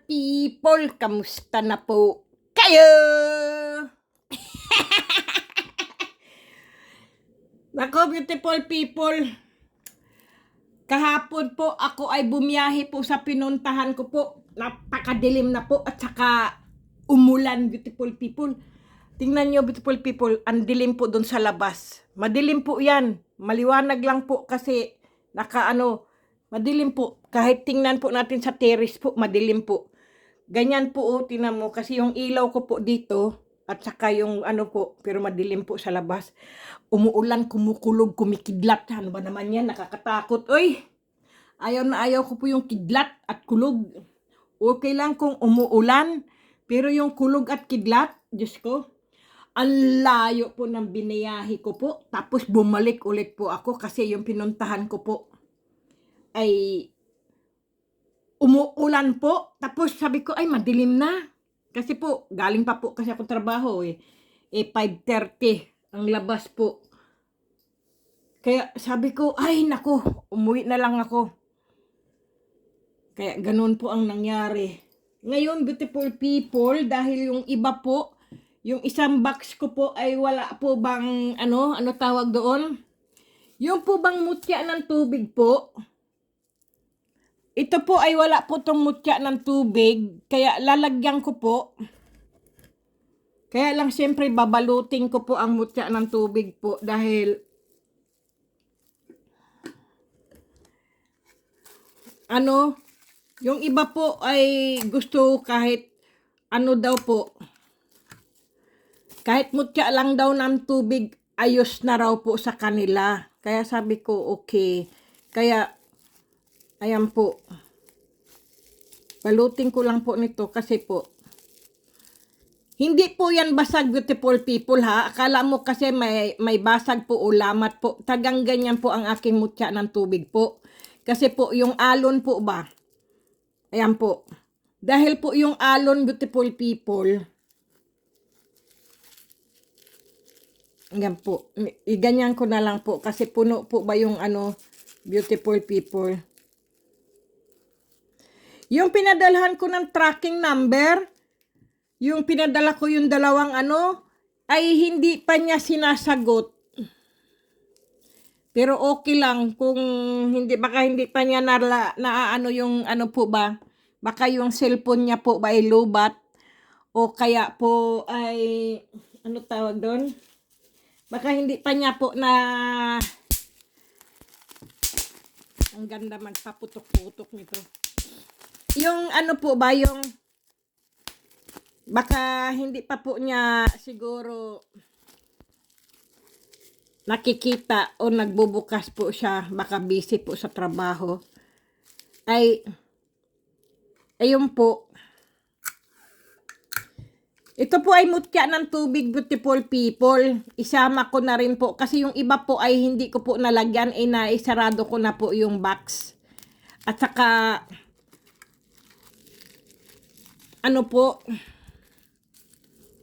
people, kamusta na po kayo? Nako, beautiful people. Kahapon po ako ay bumiyahe po sa pinuntahan ko po. Napakadilim na po at saka umulan, beautiful people. Tingnan nyo, beautiful people, ang dilim po doon sa labas. Madilim po yan. Maliwanag lang po kasi madilim po. Kahit tingnan po natin sa terrace po, madilim po. Ganyan po, tingnan mo, kasi yung ilaw ko po dito, at saka yung pero madilim po sa labas. Umuulan, kumukulog, kumikidlat. Ano ba naman yan? Nakakatakot. Oy! Ayaw na ayaw ko po yung kidlat at kulog. Okay lang kung umuulan, pero yung kulog at kidlat, Diyos ko, ang layo po ng biniyahe ko po. Tapos bumalik ulit po ako kasi yung pinuntahan ko po ay umuulan po. Tapos sabi ko, ay madilim na. Kasi po, galing pa po kasi ako trabaho 5:30 ang labas po. Kaya sabi ko, ay naku, umuwi na lang ako. Kaya ganun po ang nangyari. Ngayon, beautiful people, dahil yung iba po, yung isang box ko po ay wala po bang, ano tawag doon? Yung po bang mutya ng tubig po. Ito po ay wala po tong mutya ng tubig, kaya lalagyan ko po. Kaya lang siyempre babalutin ko po ang mutya ng tubig po dahil yung iba po ay gusto kahit daw po. Kahit mutya lang daw ng tubig, ayos na raw po sa kanila. Kaya sabi ko, okay. Kaya, ayan po. Balutin ko lang po nito kasi po, hindi po yan basag, beautiful people ha. Akala mo kasi may basag po o lamat po. Tagang ganyan po ang aking mutya ng tubig po. Kasi po yung alon po ba? Ayan po. Dahil po yung alon, beautiful people, ayan po. Iganyan ko na lang po kasi puno po ba yung beautiful people. Yung pinadalhan ko ng tracking number, yung pinadala ko yung dalawang ay hindi pa niya sinasagot. Pero okay lang kung baka hindi pa niya yung po ba, baka yung cellphone niya po ba ay lubat o kaya po ay tawag doon? Baka hindi pa niya po na ang ganda magpaputok-putok nito. Yung po ba yung baka hindi pa po niya siguro nakikita o nagbubukas po siya, baka busy po sa trabaho. Ayun po. Ito po ay mutya ng tubig, beautiful people. Isama ko na rin po kasi yung iba po ay hindi ko po nalagyan, naisarado ko na po yung box. At saka po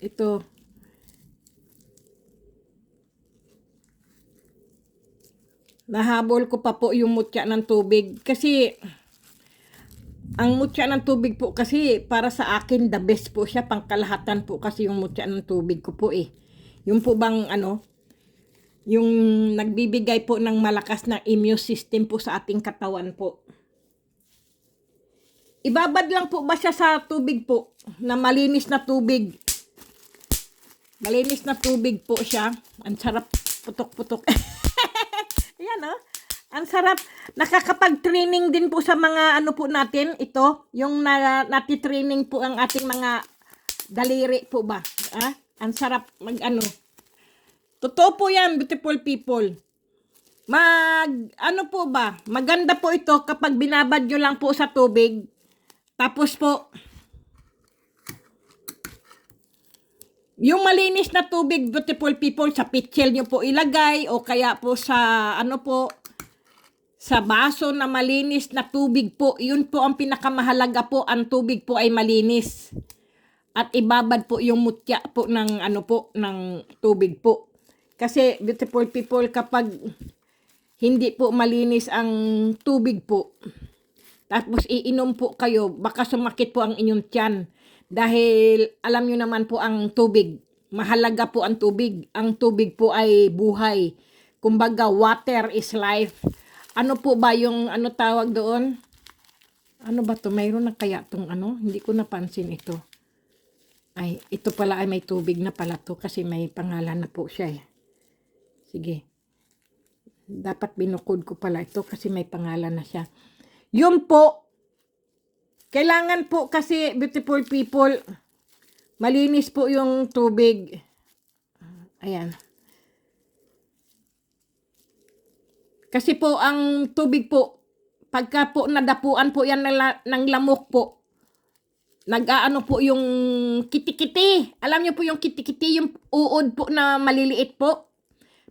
ito. Nahabol ko pa po yung mutya ng tubig kasi ang mutya ng tubig po kasi para sa akin the best po siya, pangkalahatan po kasi yung mutya ng tubig ko po Yung po bang yung nagbibigay po ng malakas na immune system po sa ating katawan po. Ibabad lang po ba siya sa tubig po, na malinis na tubig. Malinis na tubig po siya. Ang sarap putok-putok. Ayan ang sarap. Nakakapag-training din po sa mga po natin. Ito, yung nati-training po ang ating mga daliri po ba. Ang sarap Totoo po yan, beautiful people. Po ba, maganda po ito kapag binabad nyo lang po sa tubig. Tapos po, yung malinis na tubig, beautiful people, sa pitchel nyo po ilagay o kaya po sa sa baso na malinis na tubig po. Yun po ang pinakamahalaga po, ang tubig po ay malinis. At ibabad po yung mutya po ng ng tubig po. Kasi beautiful people, kapag hindi po malinis ang tubig po, tapos iinom po kayo, baka sumakit po ang inyong tiyan. Dahil alam nyo naman po ang tubig, mahalaga po ang tubig. Ang tubig po ay buhay. Kumbaga, water is life. Ano po ba yung ano tawag doon? Ano ba to? Mayroon na kaya tong ano? Hindi ko napansin ito. Ay, ito pala ay may tubig na pala to kasi may pangalan na po siya eh. Sige. Dapat binukod ko pala ito kasi may pangalan na siya. Yun po. Kailangan po kasi, beautiful people, malinis po yung tubig. Ayan. Kasi po, ang tubig po, pagka po nadapuan po yan ng lamok po, nag-aano po yung kitikiti. Alam niyo po yung kitikiti, yung uod po na maliliit po.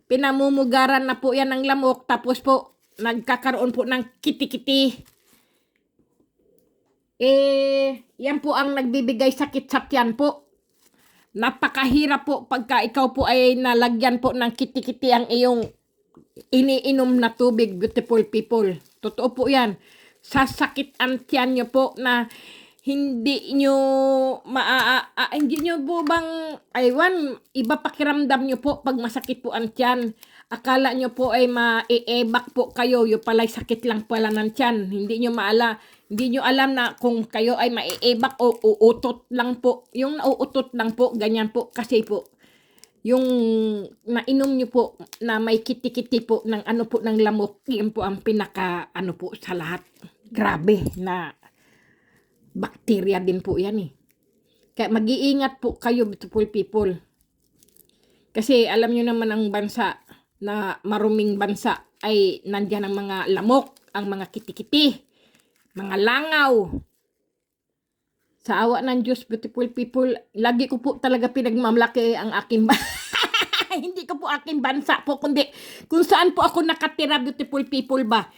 Pinamumugaran na po yan ng lamok, tapos po, nagkakaroon po ng kitikiti. Yan po ang nagbibigay sakit sa tiyan po. Napakahirap po pagka ikaw po ay nalagyan po ng kitikiti ang iyong iniinom na tubig, beautiful people. Totoo po yan. Sasakit ang tiyan nyo po na hindi nyo hindi nyo po bang, aywan, iba pakiramdam nyo po pag masakit po ang tiyan. Akala nyo po ay maiebak po kayo, yung pala'y sakit lang pala ng tiyan. Hindi nyo alam na kung kayo ay maiebak o uutot lang po. Yung nauutot lang po, ganyan po. Kasi po, yung nainom nyo po na may kiti-kiti po ng ano po ng lamok, yun po ang pinaka ano po sa lahat. Grabe na bakterya din po yan eh. Kaya mag-iingat po kayo, beautiful people. Kasi alam nyo naman ang bansa na maruming bansa ay nandiyan ang mga lamok, ang mga kiti-kiti, mga langaw. Sa awa ng Diyos, beautiful people, lagi ko po talaga pinagmamalaki ang aking hindi ko po aking bansa po, kundi kung saan po ako nakatira, beautiful people ba.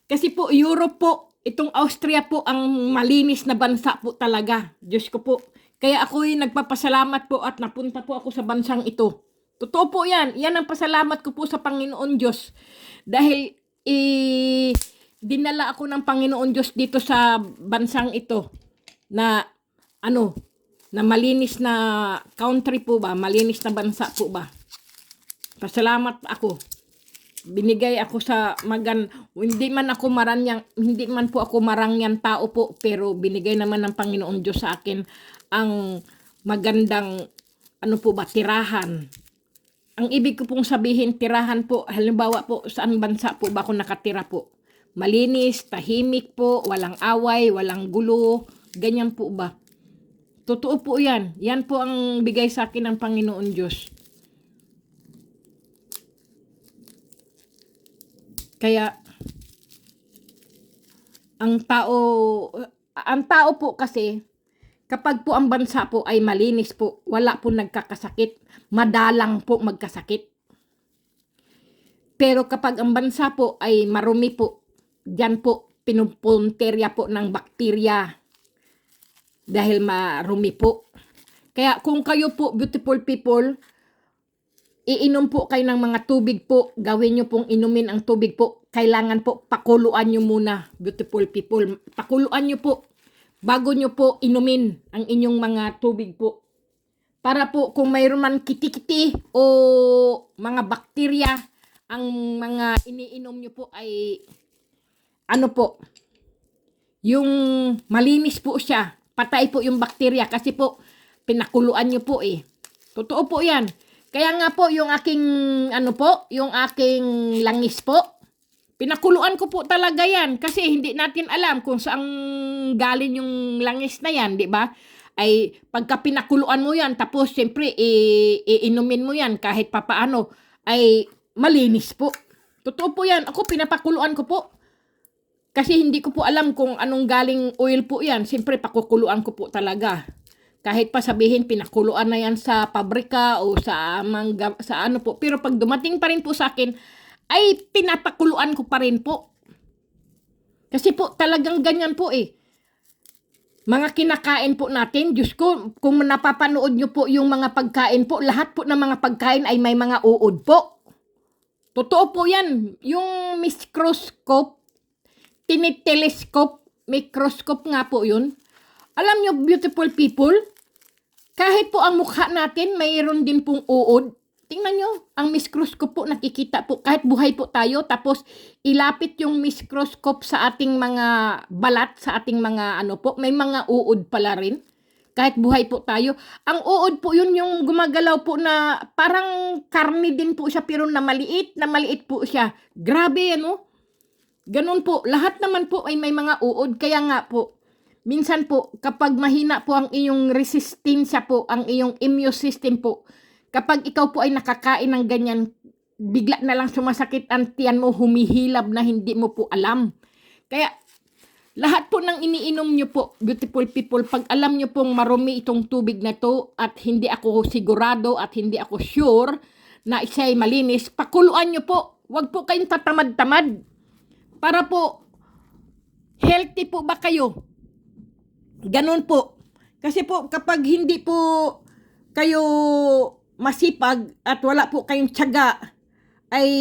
Kasi po, Europe po, itong Austria po, ang malinis na bansa po talaga. Diyos ko po. Kaya ako'y nagpapasalamat po at napunta po ako sa bansang ito. Totoo po yan. Yan ang pasalamat ko po sa Panginoon Diyos. Dahil dinala ako ng Panginoon Diyos dito sa bansang ito na ano, na malinis na country po ba, malinis na bansa po ba. Pasalamat ako. Binigay ako sa hindi man po ako marangyan tao po, pero binigay naman ng Panginoon Diyos sa akin ang magandang ano po ba, tirahan. Ang ibig ko pong sabihin, tirahan po, halimbawa po, saan bansa po ba ako nakatira po? Malinis, tahimik po, walang away, walang gulo, ganyan po ba? Totoo po yan. Yan po ang bigay sa akin ng Panginoon Diyos. Kaya, ang tao po kasi, kapag po ang bansa po ay malinis po, wala po nagkakasakit, madalang po magkasakit. Pero kapag ang bansa po ay marumi po, diyan po pinupunterya po ng bakterya dahil marumi po. Kaya kung kayo po, beautiful people, iinom po kayo ng mga tubig po, gawin nyo pong inumin ang tubig po, kailangan po pakuluan nyo muna, beautiful people. Pakuluan nyo po bago nyo po inumin ang inyong mga tubig po. Para po kung mayroon man kiti-kiti o mga bakterya, ang mga iniinom nyo po ay ano po, yung malinis po siya. Patay po yung bakterya kasi po pinakuluan nyo po eh. Totoo po yan. Kaya nga po yung aking ano po, yung aking langis po, pinakuluan ko po talaga yan kasi hindi natin alam kung saan galing yung langis na yan, di ba? Ay pagka pinakuluan mo yan, tapos siyempre iinumin mo yan kahit papaano, ay malinis po. Totoo po yan. Ako pinapakuluan ko po. Kasi hindi ko po alam kung anong galing oil po yan. Siyempre pakukuluan ko po talaga. Kahit pa sabihin pinakuluan na yan sa pabrika o sa ano po. Pero pag dumating pa rin po sa akin, ay pinapakuluan ko pa rin po. Kasi po talagang ganyan po eh. Mga kinakain po natin, Diyos ko, kung napapanood nyo po yung mga pagkain po, lahat po ng mga pagkain ay may mga uod po. Totoo po yan. Yung microscope, tinitelescope, microscope nga po yun. Alam nyo, beautiful people, kahit po ang mukha natin, mayroon din pong uod. Tingnan nyo, ang microscope po, nakikita po, kahit buhay po tayo, tapos ilapit yung microscope sa ating mga balat, sa ating mga ano po, may mga uod pala rin. Kahit buhay po tayo. Ang uod po yun yung gumagalaw po na parang karne din po siya, pero na maliit po siya. Grabe, ano? Ganun po, lahat naman po ay may mga uod, kaya nga po, minsan po, kapag mahina po ang iyong resistensya po, ang iyong immune system po, kapag ikaw po ay nakakain ng ganyan, bigla na lang sumasakit ang tiyan mo, humihilab na hindi mo po alam. Kaya, lahat po ng iniinom nyo po, beautiful people, pag alam nyo pong marumi itong tubig na to, at hindi ako sigurado, at hindi ako sure, na isa'y malinis, pakuluan nyo po. Huwag po kayong tatamad-tamad. Para po, healthy po ba kayo? Ganun po. Kasi po, kapag hindi po kayo masipag at wala po kayong tiyaga, ay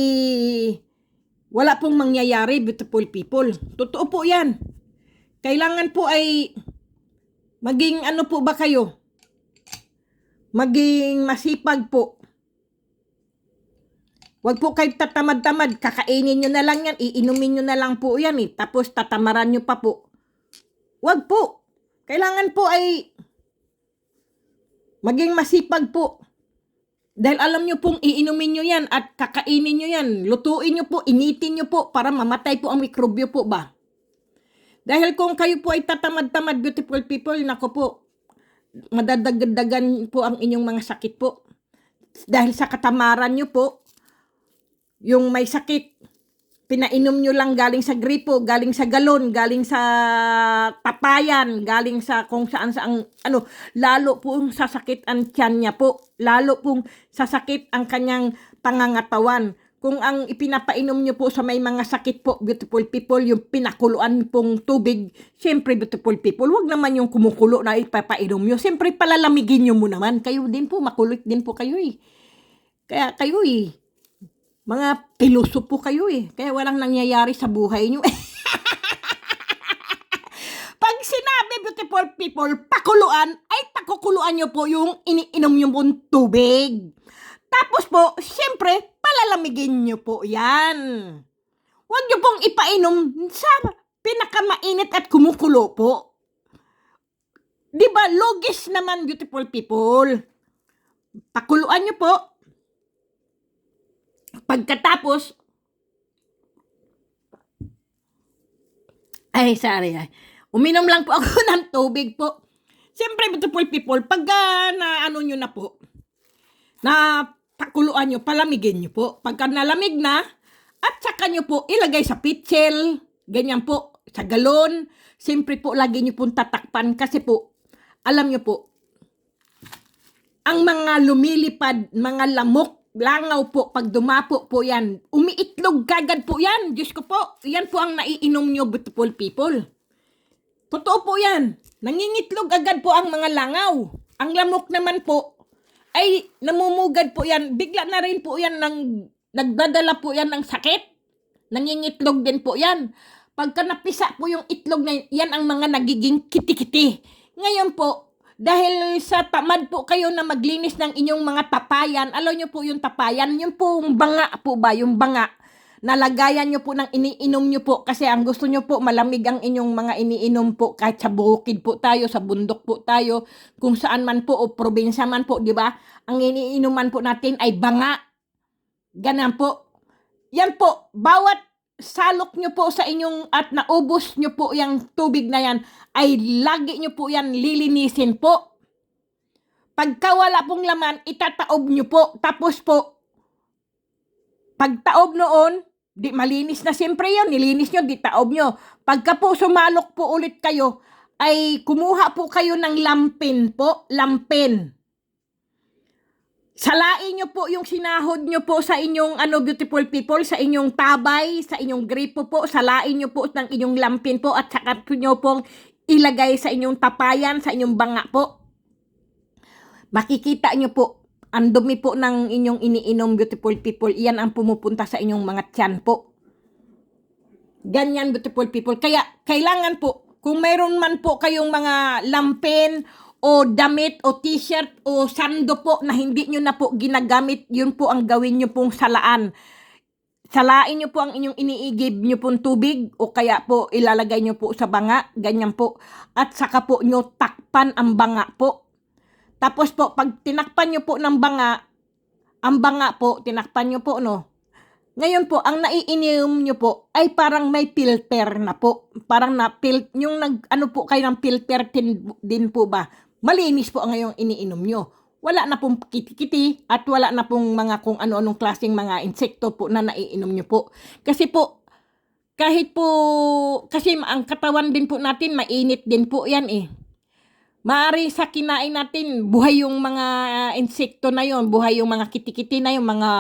wala pong mangyayari, beautiful people. Totoo po yan. Kailangan po ay maging ano po ba kayo? Maging masipag po. Huwag po kayo tatamad-tamad. Kakainin nyo na lang yan. Iinumin nyo na lang po yan eh. Tapos tatamaran nyo pa po. Huwag po. Kailangan po ay maging masipag po. Dahil alam nyo pong iinumin nyo yan at kakainin nyo yan. Lutuin nyo po, initin nyo po para mamatay po ang mikrobyo po ba. Dahil kung kayo po ay tatamad-tamad, beautiful people, nako po, madadagdagan po ang inyong mga sakit po. Dahil sa katamaran nyo po, yung may sakit, pinainom nyo lang galing sa gripo, galing sa galon, galing sa tapayan, galing sa kung saan saang, ano, lalo pong sasakit ang tiyan niya po, lalo pong sasakit ang kanyang pangangatawan. Kung ang ipinapainom nyo po sa may mga sakit po, beautiful people, yung pinakuluan pong tubig, siyempre, beautiful people, wag naman yung kumukulo na ipapainom nyo. Siyempre, palalamigin nyo mo naman. Kayo din po, makulit din po kayo eh. Kaya kayo eh, mga piloso po kayo eh. Kaya walang nangyayari sa buhay nyo eh. Pag sinabi, beautiful people, pakuluan, ay pakukuluan nyo po yung iniinom nyo pong tubig. Tapos po, siyempre, palalamigin nyo po yan. Huwag nyo pong ipainom sa pinakamainit at kumukulo po. Diba, logis naman, beautiful people. Pakuluan nyo po. Pagkatapos, uminom lang po ako ng tubig po. Siyempre, beautiful people, pag na ano nyo na po, na pakuluan nyo, palamigin nyo po. Pagka nalamig na, at saka nyo po ilagay sa pitchel, ganyan po, sa galon. Siyempre po, lagi nyo pong tatakpan kasi po, alam nyo po, ang mga lumilipad, mga lamok, langaw po, pag dumapo po yan, umiitlog kagad po yan. Diyos ko po, yan po ang naiinom nyo, beautiful people. Totoo po yan. Nangingitlog agad po ang mga langaw. Ang lamok naman po, ay namumugad po yan. Bigla na rin po yan, nagdadala po yan ng sakit. Nangingitlog din po yan. Pagka napisa po yung itlog na yan, ang mga nagiging kiti-kiti. Ngayon po, dahil sa tamad po kayo na maglinis ng inyong mga tapayan, alam nyo po yung tapayan, yung pong banga po ba, yung banga, nalagayan nyo po ng iniinom nyo po, kasi ang gusto nyo po, malamig ang inyong mga iniinom po, kahit sa bukid po tayo, sa bundok po tayo, kung saan man po, o probinsya man po, di ba? Ang iniinuman po natin ay banga. Ganun po. Yan po, bawat salok nyo po sa inyong at naubos nyo po yung tubig na yan, ay lagi nyo po yan lilinisin po. Pagka wala pong laman, itataob nyo po. Tapos po, pagtaob noon, di malinis na siyempre yun, nilinis nyo, di taob nyo. Pagka po sumalok po ulit kayo, ay kumuha po kayo ng lampin po, lampin. Salain nyo po yung sinahod nyo po sa inyong beautiful people, sa inyong tabay, sa inyong gripo po, salain nyo po ng inyong lampin po at saka nyo pong ilagay sa inyong tapayan, sa inyong banga po. Makikita nyo po, ang dumi po ng inyong iniinom, beautiful people, iyan ang pumupunta sa inyong mga tiyan po. Ganyan, beautiful people. Kaya kailangan po, Kung mayroon man po kayong mga lampin o damit o t-shirt o sando po na hindi nyo na po ginagamit, yun po ang gawin nyo pong salaan. Salain nyo po ang inyong iniigib nyo pong tubig o kaya po ilalagay nyo po sa banga, ganyan po. At saka po nyo takpan ang banga po. Tapos po, pag tinakpan nyo po ng banga, ang banga po, tinakpan nyo po, no? Ngayon po, ang naiinom nyo po ay parang may filter na po. Parang yung ano po kayo ng filter din po ba? Malinis po ang ngayong iniinom nyo. Wala na pong kiti-kiti at wala na pong mga kung ano-anong klaseng mga insekto po na naiinom nyo po. Kasi po, kahit po, kasi ang katawan din po natin, mainit din po yan eh. Maari sa kinain natin, buhay yung mga insekto na yon, buhay yung mga kiti-kiti na yung mga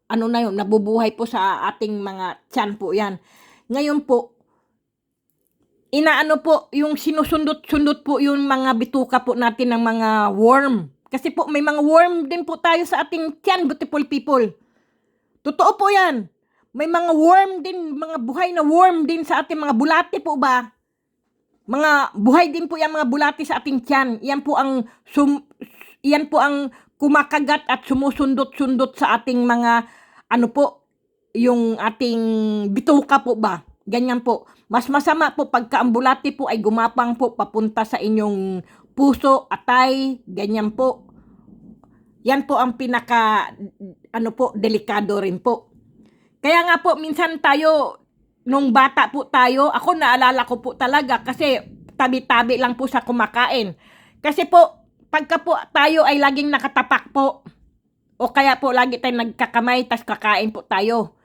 ano na yun, nabubuhay po sa ating mga tiyan po yan. Ngayon po, inaano po, yung sinusundot-sundot po yung mga bituka po natin ng mga worm. Kasi po may mga worm din po tayo sa ating tiyan, beautiful people. Totoo po yan. May mga worm din, mga buhay na worm din sa ating mga bulate po ba? Mga buhay din po yung mga bulate sa ating tiyan. Yan po ang kumakagat at sumusundot-sundot sa ating mga ano po, yung ating bituka po ba? Ganyan po. Mas masama po pagka ang bulate po ay gumapang po papunta sa inyong puso, atay, ganyan po. Yan po ang pinaka ano po, delikado rin po. Kaya nga po minsan tayo nung bata po tayo, ako naalala ko po talaga kasi tabi-tabi lang po sa kumakain. Kasi po, pagka po tayo ay laging nakatapak po, o kaya po lagi tayong nagkakamay, tas kakain po tayo.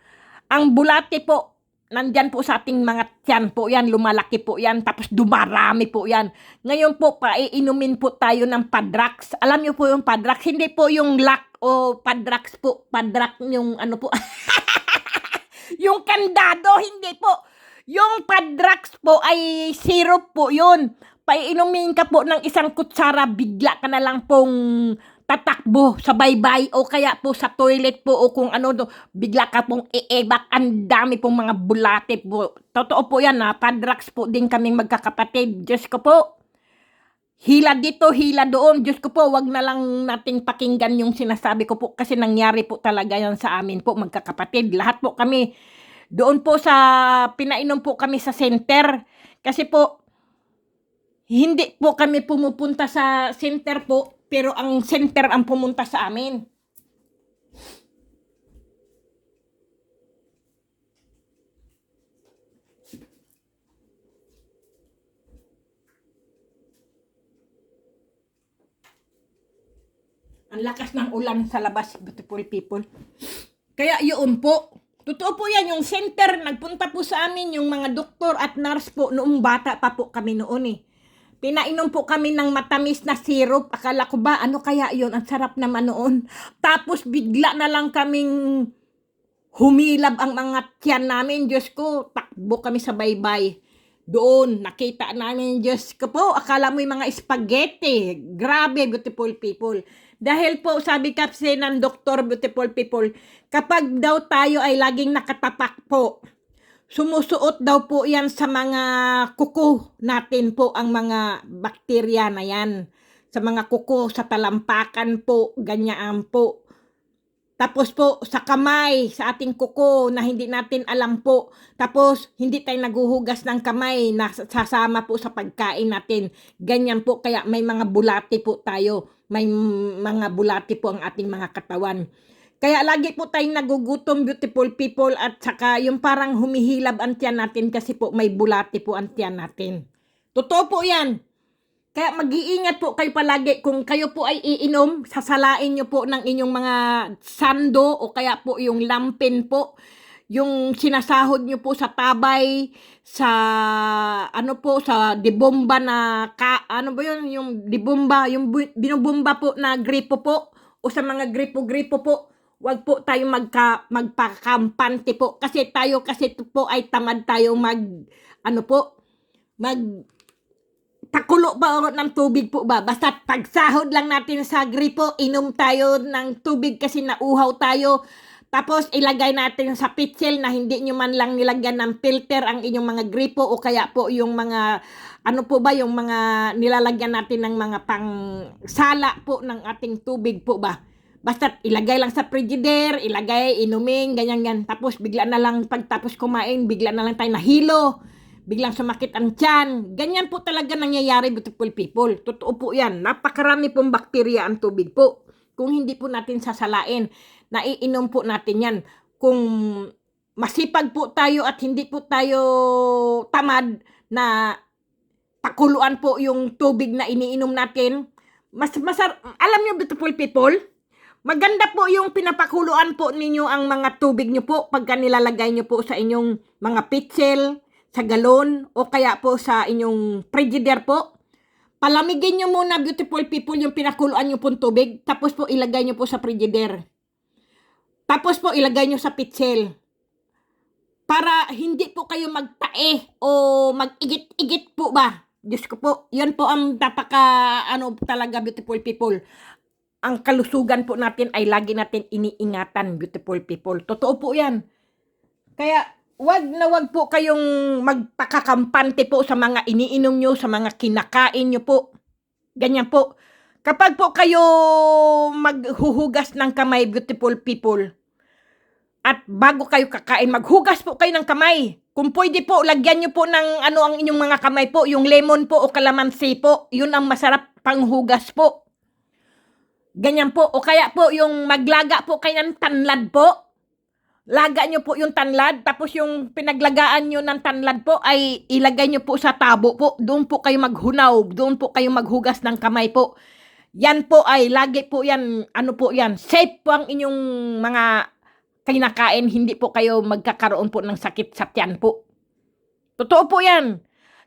Ang bulate po, nandyan po sa ating mga tiyan po yan, lumalaki po yan, tapos dumarami po yan. Ngayon po, paiinumin po tayo ng Padrax. Alam niyo po yung Padrax, hindi po yung lock o Padrax po, Padrax yung ano po, yung kandado, hindi po. Yung Padrax po ay syrup po yun. Paiinumin ka po ng isang kutsara, bigla ka na lang pong tatakbo sa baybay o kaya po sa toilet po o kung ano, bigla ka pong iebak. Ang dami pong mga bulate po. Totoo po yan ha, Padrax po din kaming magkakapatid. Diyos ko po, hila dito, hila doon. Diyos ko po, wag na lang nating pakinggan yung sinasabi ko po kasi nangyari po talaga yan sa amin po, magkakapatid. Lahat po kami, doon po sa, pinainom po kami sa center. Kasi po, hindi po kami pumupunta sa center po, pero ang center ang pumunta sa amin. Ang lakas ng ulan sa labas, beautiful people. Kaya yun po. Totoo po yan, yung center, nagpunta po sa amin yung mga doktor at nurse po noong bata pa po kami noon eh. Pinainom po kami ng matamis na syrup. Akala ko ba, ano kaya yun? Ang sarap naman noon. Tapos bigla na lang kaming humilab ang mga tiyan namin. Diyos ko, takbo kami sa baybay. Doon, nakita namin, Diyos ko po, akala mo yung mga spaghetti. Grabe, beautiful people. Dahil po, sabi kasi ng doktor, beautiful people, kapag daw tayo ay laging nakatapak po, sumusuot daw po yan sa mga kuko natin po, ang mga bakterya na yan. Sa mga kuko, sa talampakan po, ganyan po. Tapos po, sa kamay, sa ating kuko na hindi natin alam po. Tapos, hindi tayo naguhugas ng kamay na sasama po sa pagkain natin. Ganyan po, kaya may mga bulate po tayo. May mga bulate po ang ating mga katawan. Kaya lagi po tayong nagugutom, beautiful people, at saka yung parang humihilab ang tiyan natin kasi po may bulate po ang tiyan natin. Totoo po yan. Kaya mag-iingat po kayo palagi kung kayo po ay iinom, sasalain nyo po ng inyong mga sando o kaya po yung lampin po, yung sinasahod nyo po sa tabay, sa ano po, sa dibomba na, ano ba yun, yung dibomba, yung binubomba po na gripo po, o sa mga gripo-gripo po, wag po tayo magpakampante po, kasi tayo kasi po ay tamad tayo pakulo pa ng tubig po ba? Basta pagsahod lang natin sa gripo, inom tayo ng tubig kasi nauhaw tayo. Tapos ilagay natin sa pitsil na hindi nyo man lang nilagyan ng filter ang inyong mga gripo o kaya po yung mga ano po ba yung mga nilalagyan natin ng mga pang sala po ng ating tubig po ba? Basta ilagay lang sa frigider, ilagay, inumin, ganyan. Tapos bigla na lang pagtapos kumain, bigla na lang tayo nahilo. Biglang sumakit ang tiyan. Ganyan po talaga nangyayari, beautiful people. Totoo po yan. Napakarami pong bakterya ang tubig po. Kung hindi po natin sasalain, naiinom po natin yan. Kung masipag po tayo at hindi po tayo tamad na pakuluan po yung tubig na iniinom natin, alam nyo, beautiful people, maganda po yung pinapakuluan po ninyo ang mga tubig nyo po pagka nilalagay nyo po sa inyong mga pitsil, sa galon, o kaya po sa inyong frigider po. Palamigin nyo muna, beautiful people, yung pinakuluan nyo pong tubig, tapos po ilagay nyo po sa frigider. Tapos po ilagay nyo sa pitsil. Para hindi po kayo magtae o mag-igit-igit po ba. Diyos ko po, yan po ang talaga, beautiful people. Ang kalusugan po natin ay lagi natin iniingatan, beautiful people. Totoo po yan. Kaya, wag po kayong magpakakampante po sa mga iniinom nyo, sa mga kinakain nyo po. Ganyan po. Kapag po kayo maghuhugas ng kamay, beautiful people, at bago kayo kakain, maghugas po kayo ng kamay. Kung pwede po, lagyan nyo po ng ang inyong mga kamay po, yung lemon po o kalamansi po. Yun ang masarap panghugas po. Ganyan po. O kaya po, yung maglaga po kayo ng tanlad po. Laga nyo po yung tanlad, tapos yung pinaglagaan nyo ng tanlad po ay ilagay nyo po sa tabo po. Doon po kayo maghunaw, doon po kayo maghugas ng kamay po. Yan po ay lagi po yan, safe po ang inyong mga kinakain, hindi po kayo magkakaroon po ng sakit sa tiyan po. Totoo po yan.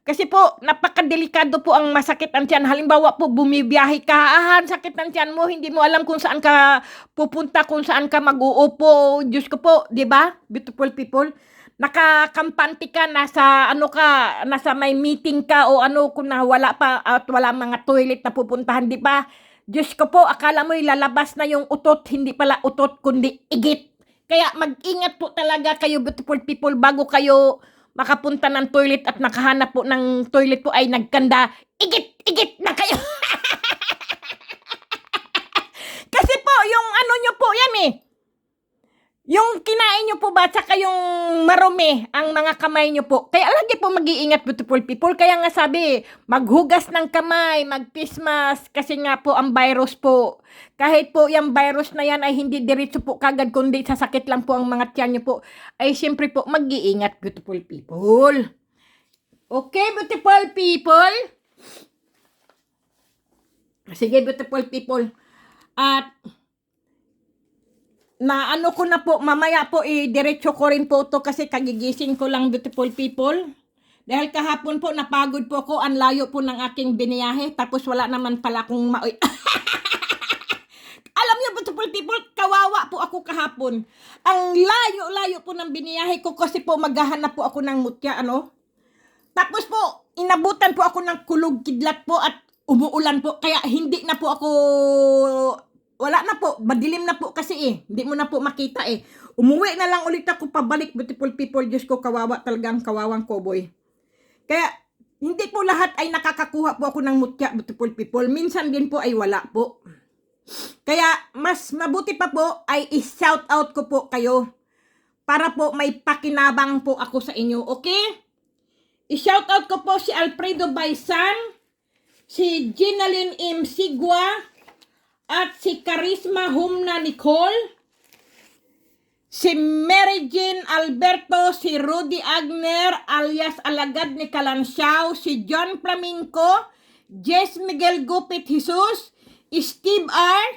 Kasi po, napakadelikado po ang masakit ang tiyan. Halimbawa po, bumibiyahe ka, sakit ang tiyan mo, hindi mo alam kung saan ka pupunta, kung saan ka mag-uupo. Diyos ko po, di ba? Beautiful people. Nakakampante ka, nasa may meeting ka o kung wala pa at wala mga toilet na pupuntahan, di ba? Diyos ko po, akala mo ilalabas na yung utot, hindi pala utot, kundi igit. Kaya mag-ingat po talaga kayo, beautiful people, bago kayo makapunta ng toilet at nakahanap po ng toilet po ay nagkanda, igit na kayo. Kasi po, yung nyo po yan yung kinain nyo po ba, tsaka yung marumi ang mga kamay nyo po. Kaya lagi po mag-iingat, beautiful people. Kaya nga sabi, maghugas ng kamay, mag-face mask, kasi nga po ang virus po. Kahit po yung virus na yan ay hindi diretso po kagad, kundi sasakit lang po ang mga tiyan nyo po. Ay siyempre po, mag-iingat, beautiful people. Okay, beautiful people? Sige, beautiful people. At na ko na po, mamaya po diretso ko rin po to kasi kagigising ko lang, beautiful people. Dahil kahapon po napagod po ako, ang layo po ng aking biniyahe, tapos wala naman pala akong alam niyo, beautiful people, kawawa po ako kahapon. Ang layo-layo po ng biniyahe ko kasi po maghahanap po ako ng mutya, Tapos po, inabutan po ako ng kulog kidlat po at umuulan po, kaya hindi na po ako, wala na po, madilim na po kasi hindi mo na po makita Umuwi na lang ulit ako pabalik, beautiful people. Diyos ko, kawawa talaga ang kawawang cowboy. Kaya, hindi po lahat ay nakakakuha po ako ng mutya, beautiful people. Minsan din po ay wala po. Kaya, mas mabuti pa po ay i-shout out ko po kayo para po may pakinabang po ako sa inyo, okay? I-shout out ko po si Alfredo Baisan, si Ginaline M. Sigua, at si Charisma Humna Nicole, si Mary Jean Alberto, si Rudy Agner alias Alagad ni Kalansiao, si John Flamenco, Jess Miguel Gupit Jesus, Steve R,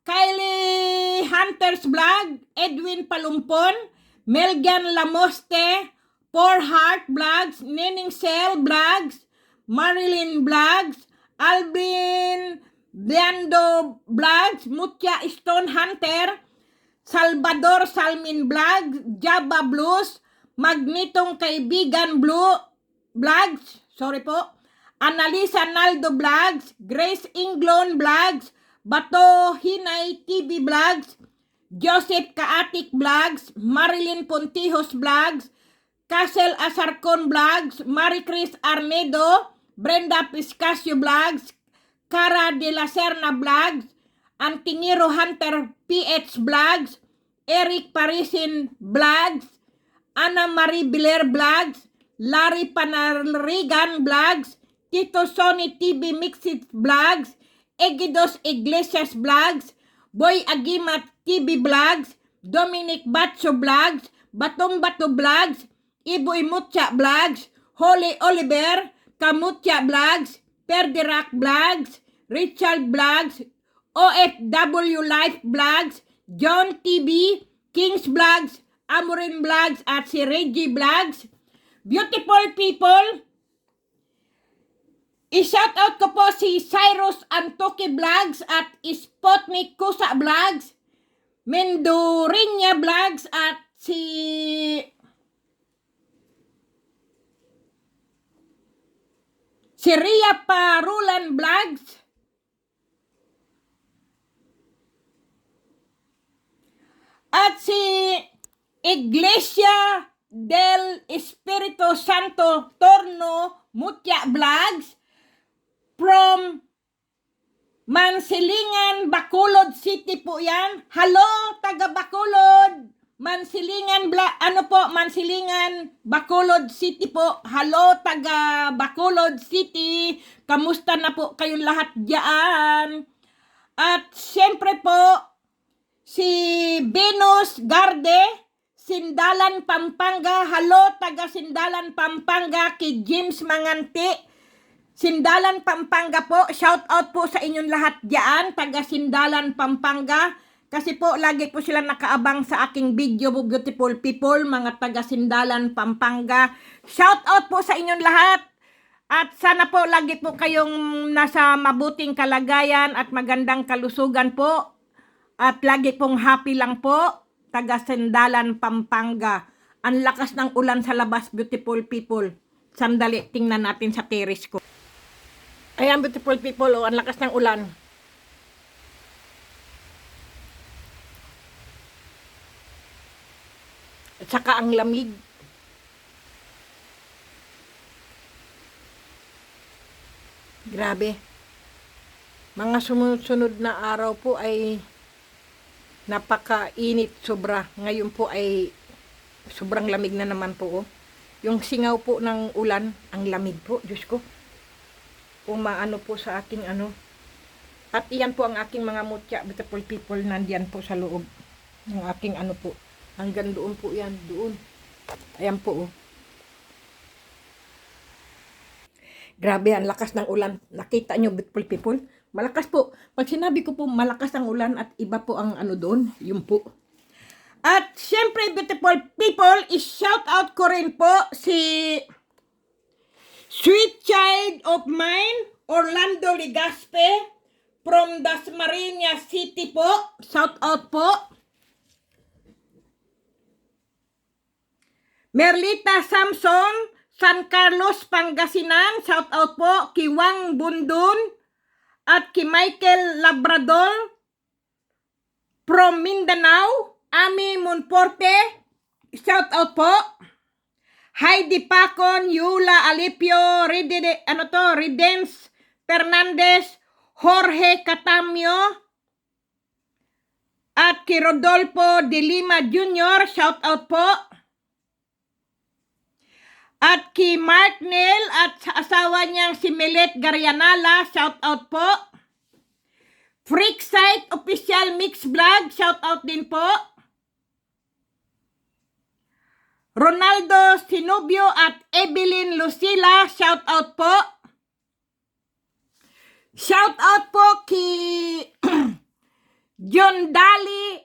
Kylie Hunter's Vlog, Edwin Palumpon, Melgan Lamoste, Poor Heart Vlogs, Nening Cell Vlogs, Marilyn Vlogs, Alvin Blando Vlogs, Mutya Stone Hunter, Salvador Salmin Vlogs, Java Blues, Magnitong Kaibigan Blue Vlogs, Analisa Naldo Vlogs, Grace Inglon Vlogs, Bato Hinay TV Vlogs, Joseph Kaatik Vlogs, Marilyn Pontijos Vlogs, Castle Asarcon Vlogs, Marie Chris Arnedo, Brenda Piscasio Vlogs, Cara de la Serna Vlogs, Antingiro Hunter PH Vlogs, Eric Parisin Vlogs, Ana Marie Biler Vlogs, Larry Panarigan Vlogs, Tito Sony TV Mixit Vlogs, Egidos Iglesias Vlogs, Boy Agimat TV Vlogs, Dominic Batso Vlogs, Batong Bato Vlogs, Iboy Mutya Vlogs, Holy Oliver, Kamutya Vlogs, Perdirac Vlogs, Richard Vlogs, OFW Life Vlogs, John TV, Kings Vlogs, Amorin Vlogs at si Reggie Vlogs. Beautiful people, i-shoutout ko po si Cyrus Antoki Vlogs at Spotnik Kusa Vlogs, Mendorinya Vlogs at si Ria Parulan Vlogs, at si Iglesia del Espiritu Santo Torno Mutya Vlogs from Mansilingan, Bacolod City po yan. Hello, taga Bacolod. Mansilingan, Mansilingan, Bacolod City po. Hello, taga Bacolod City. Kamusta na po kayong lahat diyan? At syempre po, si Venus Garde, Sindalan, Pampanga. Hello, taga Sindalan, Pampanga, kay James Manganti. Sindalan, Pampanga po. Shout out po sa inyong lahat diyan, taga Sindalan, Pampanga. Kasi po, lagi po sila nakaabang sa aking video, beautiful people, mga taga Sindalan, Pampanga. Shout out po sa inyong lahat. At sana po, lagi po kayong nasa mabuting kalagayan at magandang kalusugan po. At lagi pong happy lang po, taga Sindalan, Pampanga. Ang lakas ng ulan sa labas, beautiful people. Sandali, tingnan natin sa terrace ko. Ayan, beautiful people, oh, ang lakas ng ulan. At saka ang lamig. Grabe. Mga sumunod na araw po ay napakainit sobra. Ngayon po ay sobrang lamig na naman po. Oh. Yung singaw po ng ulan, ang lamig po, Diyos ko. Umaano po sa aking ano. At iyan po ang aking mga mutya, beautiful people, nandiyan po sa loob ng aking ano po. Hanggang doon po yan, doon. Ayan po. Oh. Grabe, ang lakas ng ulan. Nakita nyo, beautiful people? Malakas po. Pag sinabi ko po, malakas ang ulan at iba po ang ano doon, yun po. At syempre, beautiful people, is-shout out ko rin po si Sweet Child of Mine, Orlando Ligaspe, from Dasmariñas City po. Shout out po. Merlita Samson, San Carlos, Pangasinan. Shout out po. Kiwang Bundun at ki Michael Labrador from Mindanao. Ami Monforte. Shout out po. Heidi Pacon, Yula Alipio, Redens Fernandez, Jorge Catamio, at kay Rodolfo de Lima Jr., shout out po. At kay Mark Neil at sa asawa niyang si Melet Garianala, shout out po. Freaksite Official Mix Vlog, shout out din po. Ronaldo Sinubio at Evelyn Lucila, shout out po. Shout out po kay John Dali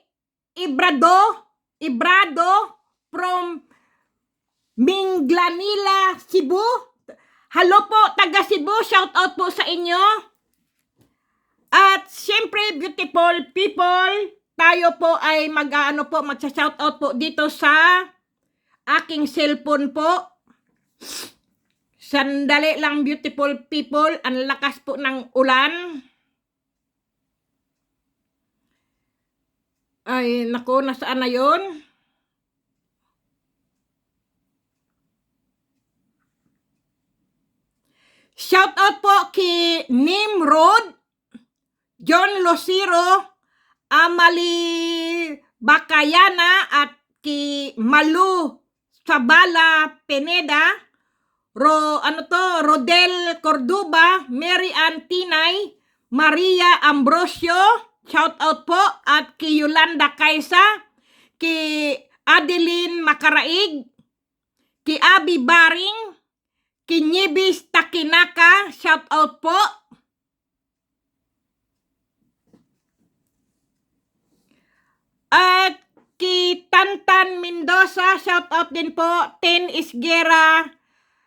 Ibrado from Minglanila, Cebu. Hello po, taga Cebu, shout out po sa inyo. At syempre, beautiful people, tayo po ay mag-shout out po dito sa aking cellphone po. Sandali lang, beautiful people. Ang lakas po ng ulan. Ay, nako, nasaan na yun? Shout out po kay Nimrod, John Lucero, Amalie Bakayana at kay Malu Sabala Pineda, Rodel Cordoba, Mary Ann Tinay, Maria Ambrosio, shout out po, at kay Yolanda Kaisa, kay Adeline Makaraig, kay Abi Baring, kay Nyibis Takinaka, shout out po. At kay Tantan Mendoza, shout out din po. Ten Isgera,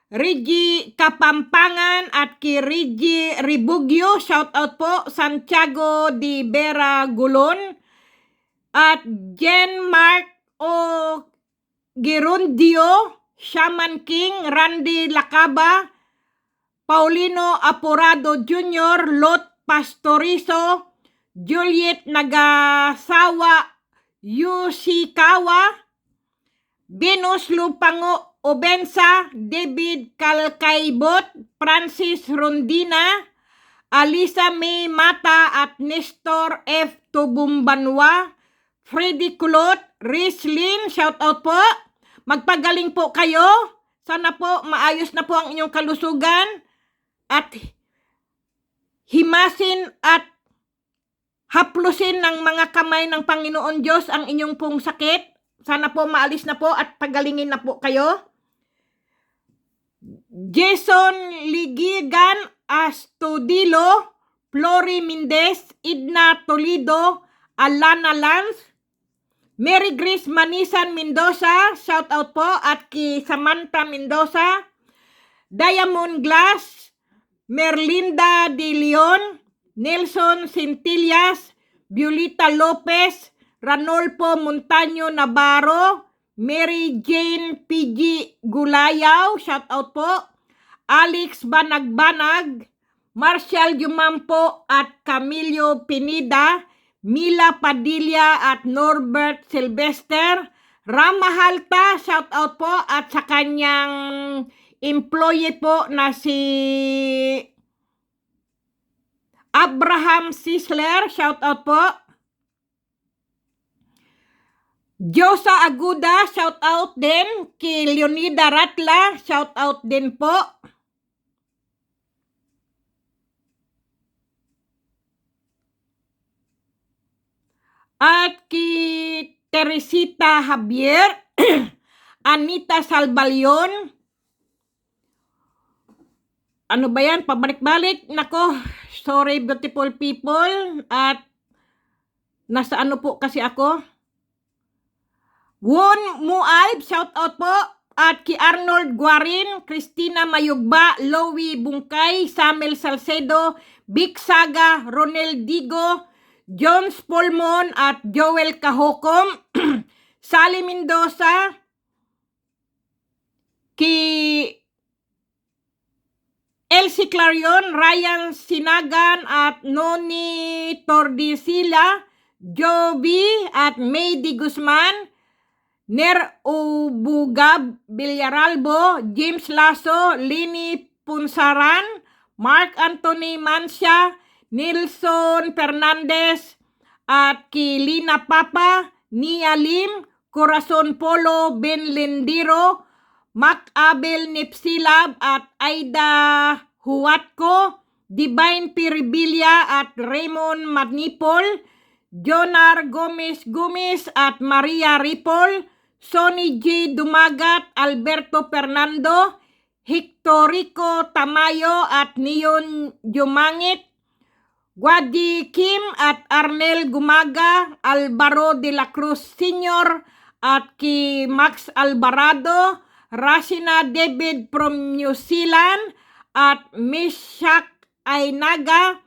Rigi Kapampangan at kay Rigi Ribugyo, shout out po. Santiago de Vera Gulon at Jen Mark O Gerundio, Shaman King, Randy Lacaba, Paulino Apurado Jr., Lot Pastorizo, Juliet Nagasawa Yushikawa, Venus Lupango Obensa, David Calcaibot, Francis Rondina, Alisa May Mata at Nestor F. Tubumbanwa, Freddy Kulot, Rislin, shout out po. Magpagaling po kayo. Sana po maayos na po ang inyong kalusugan at himasin at haplusin ng mga kamay ng Panginoon Diyos ang inyong pong sakit. Sana po maalis na po at pagalingin na po kayo. Jason Ligigan Astudilo, Flori Mendez, Idna Toledo, Alana Lance, Mary Grace Manisan Mendoza, shout out po, at kay Samantha Mendoza, Diamond Glass, Merlinda De Leon, Nelson Centillas, Violeta Lopez, Ranolfo Montaño Navarro, Mary Jane PG Gulayaw, shout out po, Alex Banagbanag, Marshall Jumampo at Camilo Pineda, Mila Padilla at Norbert Sylvester, Rama Halta, shout out po, at sa kanyang employee po na si Abraham Sisler, shout out po. Josa Aguda, shout out din. Kay Leonida Ratla, shout out din po. At kay Teresita Javier, Anita Salbalion. Ano ba yan? Pabalik-balik. Nako, sorry beautiful people. At nasa ano po kasi ako? Won Muaib, shout out po. At kay Arnold Guarin, Christina Mayugba, Lowy Bungkay, Samuel Salcedo, Vic Saga, Ronel Digo, Jones Polmon at Joel Kahokom, Sally Mendoza, kay Elsie Clarion, Ryan Sinagan at Noni Tordisila, Joby at Maydi Guzman, Ner Ubugab Villaralbo, James Lasso, Lini Punsaran, Mark Anthony Mansya, Nelson Fernandez at Kilina Papa, Nia Lim, Corazon Polo, Ben Lendiro, Mac Abel Nipsilab at Aida Huatko, Divine Piribilia at Raymond Manipol, Jonar Gomez Gomez at Maria Ripol, Sonny J. Dumagat, Alberto Fernando, Hectorico Tamayo at Neon Jumangit, Gwadi Kim at Arnel Gumaga, Alvaro de la Cruz Sr. at ki Max Alvarado, Rasina David from New Zealand at Mishak Ainaga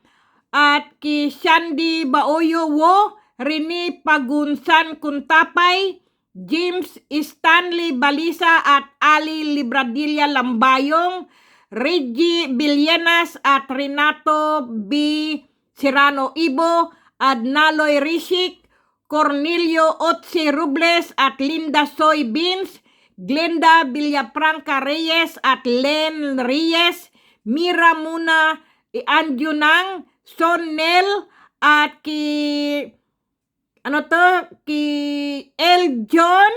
at ki Shandy Baoyo Wo, Rene Pagunsan Kuntapay, James Stanley Balisa at Ali Libradilla Lambayong, Reggie Villenas at Renato B. Serrano Ibo, Adnaloy Rishik, Cornelio Otsi Rubles at Linda Soy Beans, Glenda Villafranca Reyes at Len Reyes, Mira Muna, Andrew Nang, Sonel, at ki El John,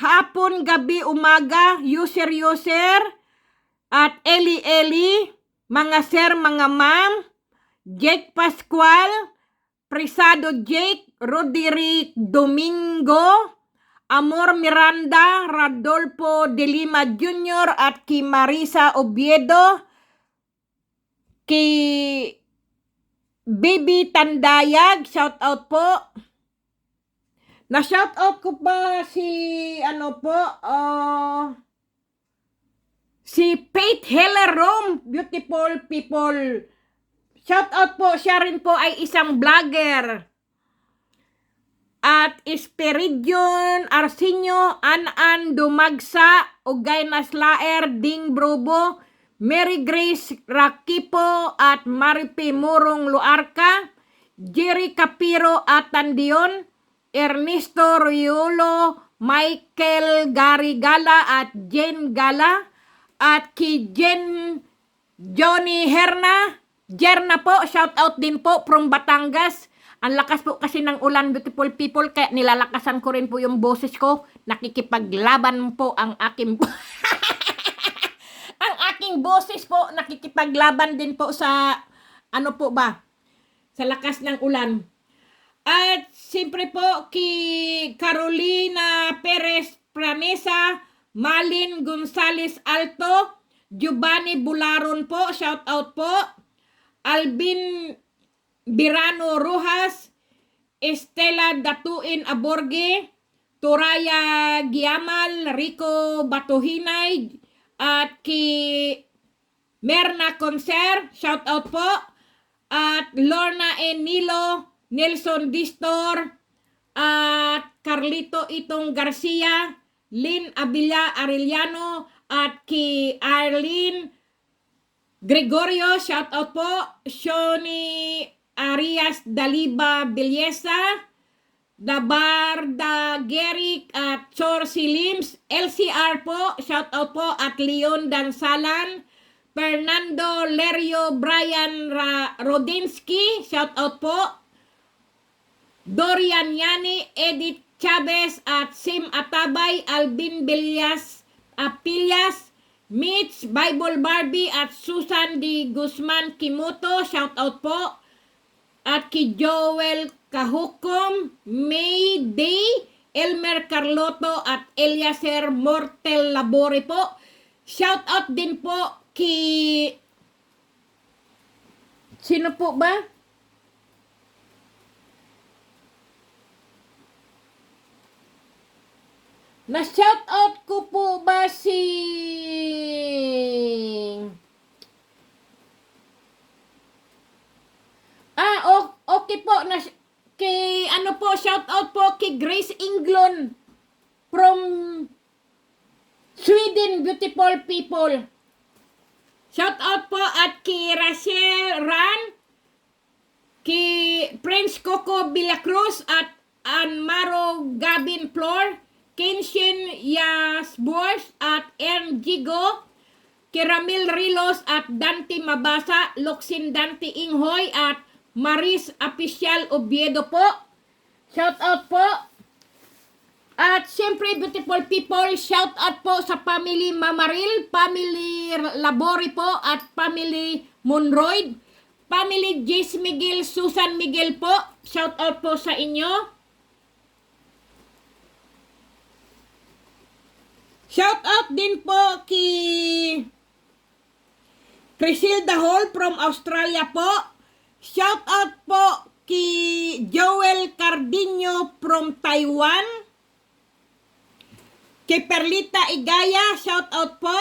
hapon, gabi, umaga, user, at Eli, mga sir, mga ma'am, Jake Pascual, Prisado Jake, Roderick Domingo, Amor Miranda, Rodolfo de Lima Jr. at ki Marisa Oviedo, ki Baby Tandayag, shout out po. Na shout out ko pa si si Faith Heller Rome, beautiful people. Shout out po, siya rin po ay isang vlogger. At Esperidion Arsenio, Anan Dumagsa, Ugay Naslaer, Ding Brobo, Mary Grace Rakipo at Maripe Murong Luarca, Jerry Capiro at Tandion, Ernesto Riolo, Michael Gary Gala at Jen Gala, at ki Johnny Jerna po, shout out din po from Batangas. Ang lakas po kasi ng ulan, beautiful people, kaya nilalakasan ko rin po yung boses ko. Nakikipaglaban po ang aking ang aking boses po, nakikipaglaban din po sa sa lakas ng ulan. At siyempre po ki Carolina Perez Pranesa, Malin Gonzales Alto, Giovanni Bularon po, shout out po. Alvin Birano Rojas, Estela Datuin Aborge, Turaya Giamal, Rico Batuhinay, at ki Merna Concer, shout out po. At Lorna Enilo, Nelson Distor, at Carlito Itong Garcia, Lynn Abila Arellano, at ki Arlene Gregorio, shout out po. Shoni Arias Daliba Belleza, Dabarda Geric at Chorsi Lims, LCR po, shout out po. At Leon Dansalan, Fernando Lerio, Brian Rodinsky, shout out po. Dorian Yani, Edith Chavez at Sim Atabay, Alvin Bilias Apilias, Mitch, Bible Barbie at Susan D. Guzman Kimoto, shout out po. At ki Joel Kahukom, May Day, Elmer Carloto at Eliaser Mortel Labore po. Shout out din po ki sino po ba? Na-shout out ko po ba si okay po, shout out po kay Grace Englund from Sweden, beautiful people. Shout out po at kay Rachel Ran, kay Prince Coco Villacruz at Anmaro Gabin Flor, Kenshin Yasbush at Ern Gigo, Kiramil Rilos at Dante Mabasa, Luxin Dante Inghoy at Maris Official Oviedo po. Shout out po. At siyempre, beautiful people, shout out po sa family Mamaril, family Labori po at family Monroy, family Jace Miguel, Susan Miguel po. Shout out po sa inyo. Shout out din po kay Crisilda Hall from Australia po. Shout out po kay Joel Cardinho from Taiwan. Kay Perlita Igaya, shout out po.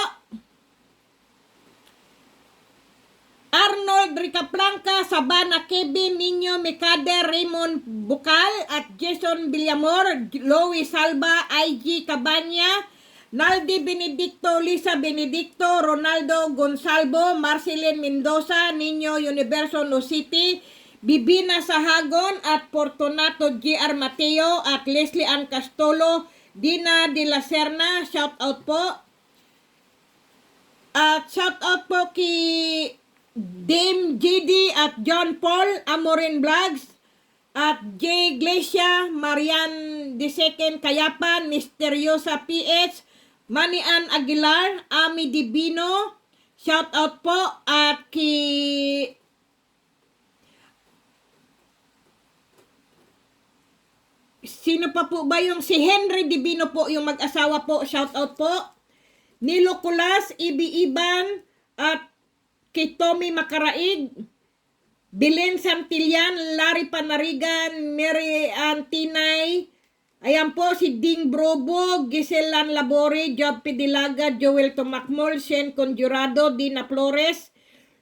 Arnold Ricaplanca, Sabana Kevin, Niño Mercader, Raymond Bucal at Jason Villamor, Louie Salva, IG Cabanya, Naldi Benedicto, Lisa Benedicto, Ronaldo Gonsalvo, Marcelin Mendoza, Niño Universo No City, Bibina Sahagon at Fortunato G.R. Mateo at Leslie Ann Castolo, Dina de la Serna, shout out po. At shout out po kay Dame GD at John Paul Amorin Vlogs at J. Iglesia, Marian II Kayapan, Misteriosa PH, Manian Aguilar, Ami Divino, shout out po at kay sino pa po ba yung si Henry Divino po yung mag-asawa po, shout out po. Nilo Kulas, Ibi Iban at kay Tommy Makaraig, Belen Santillan, Larry Panarigan, Mary Antinay, ayan po si Ding Brobo, Giselan Labore, Job Pidilaga, Joel Tomakmol, Shen Conjurado, Dina Flores,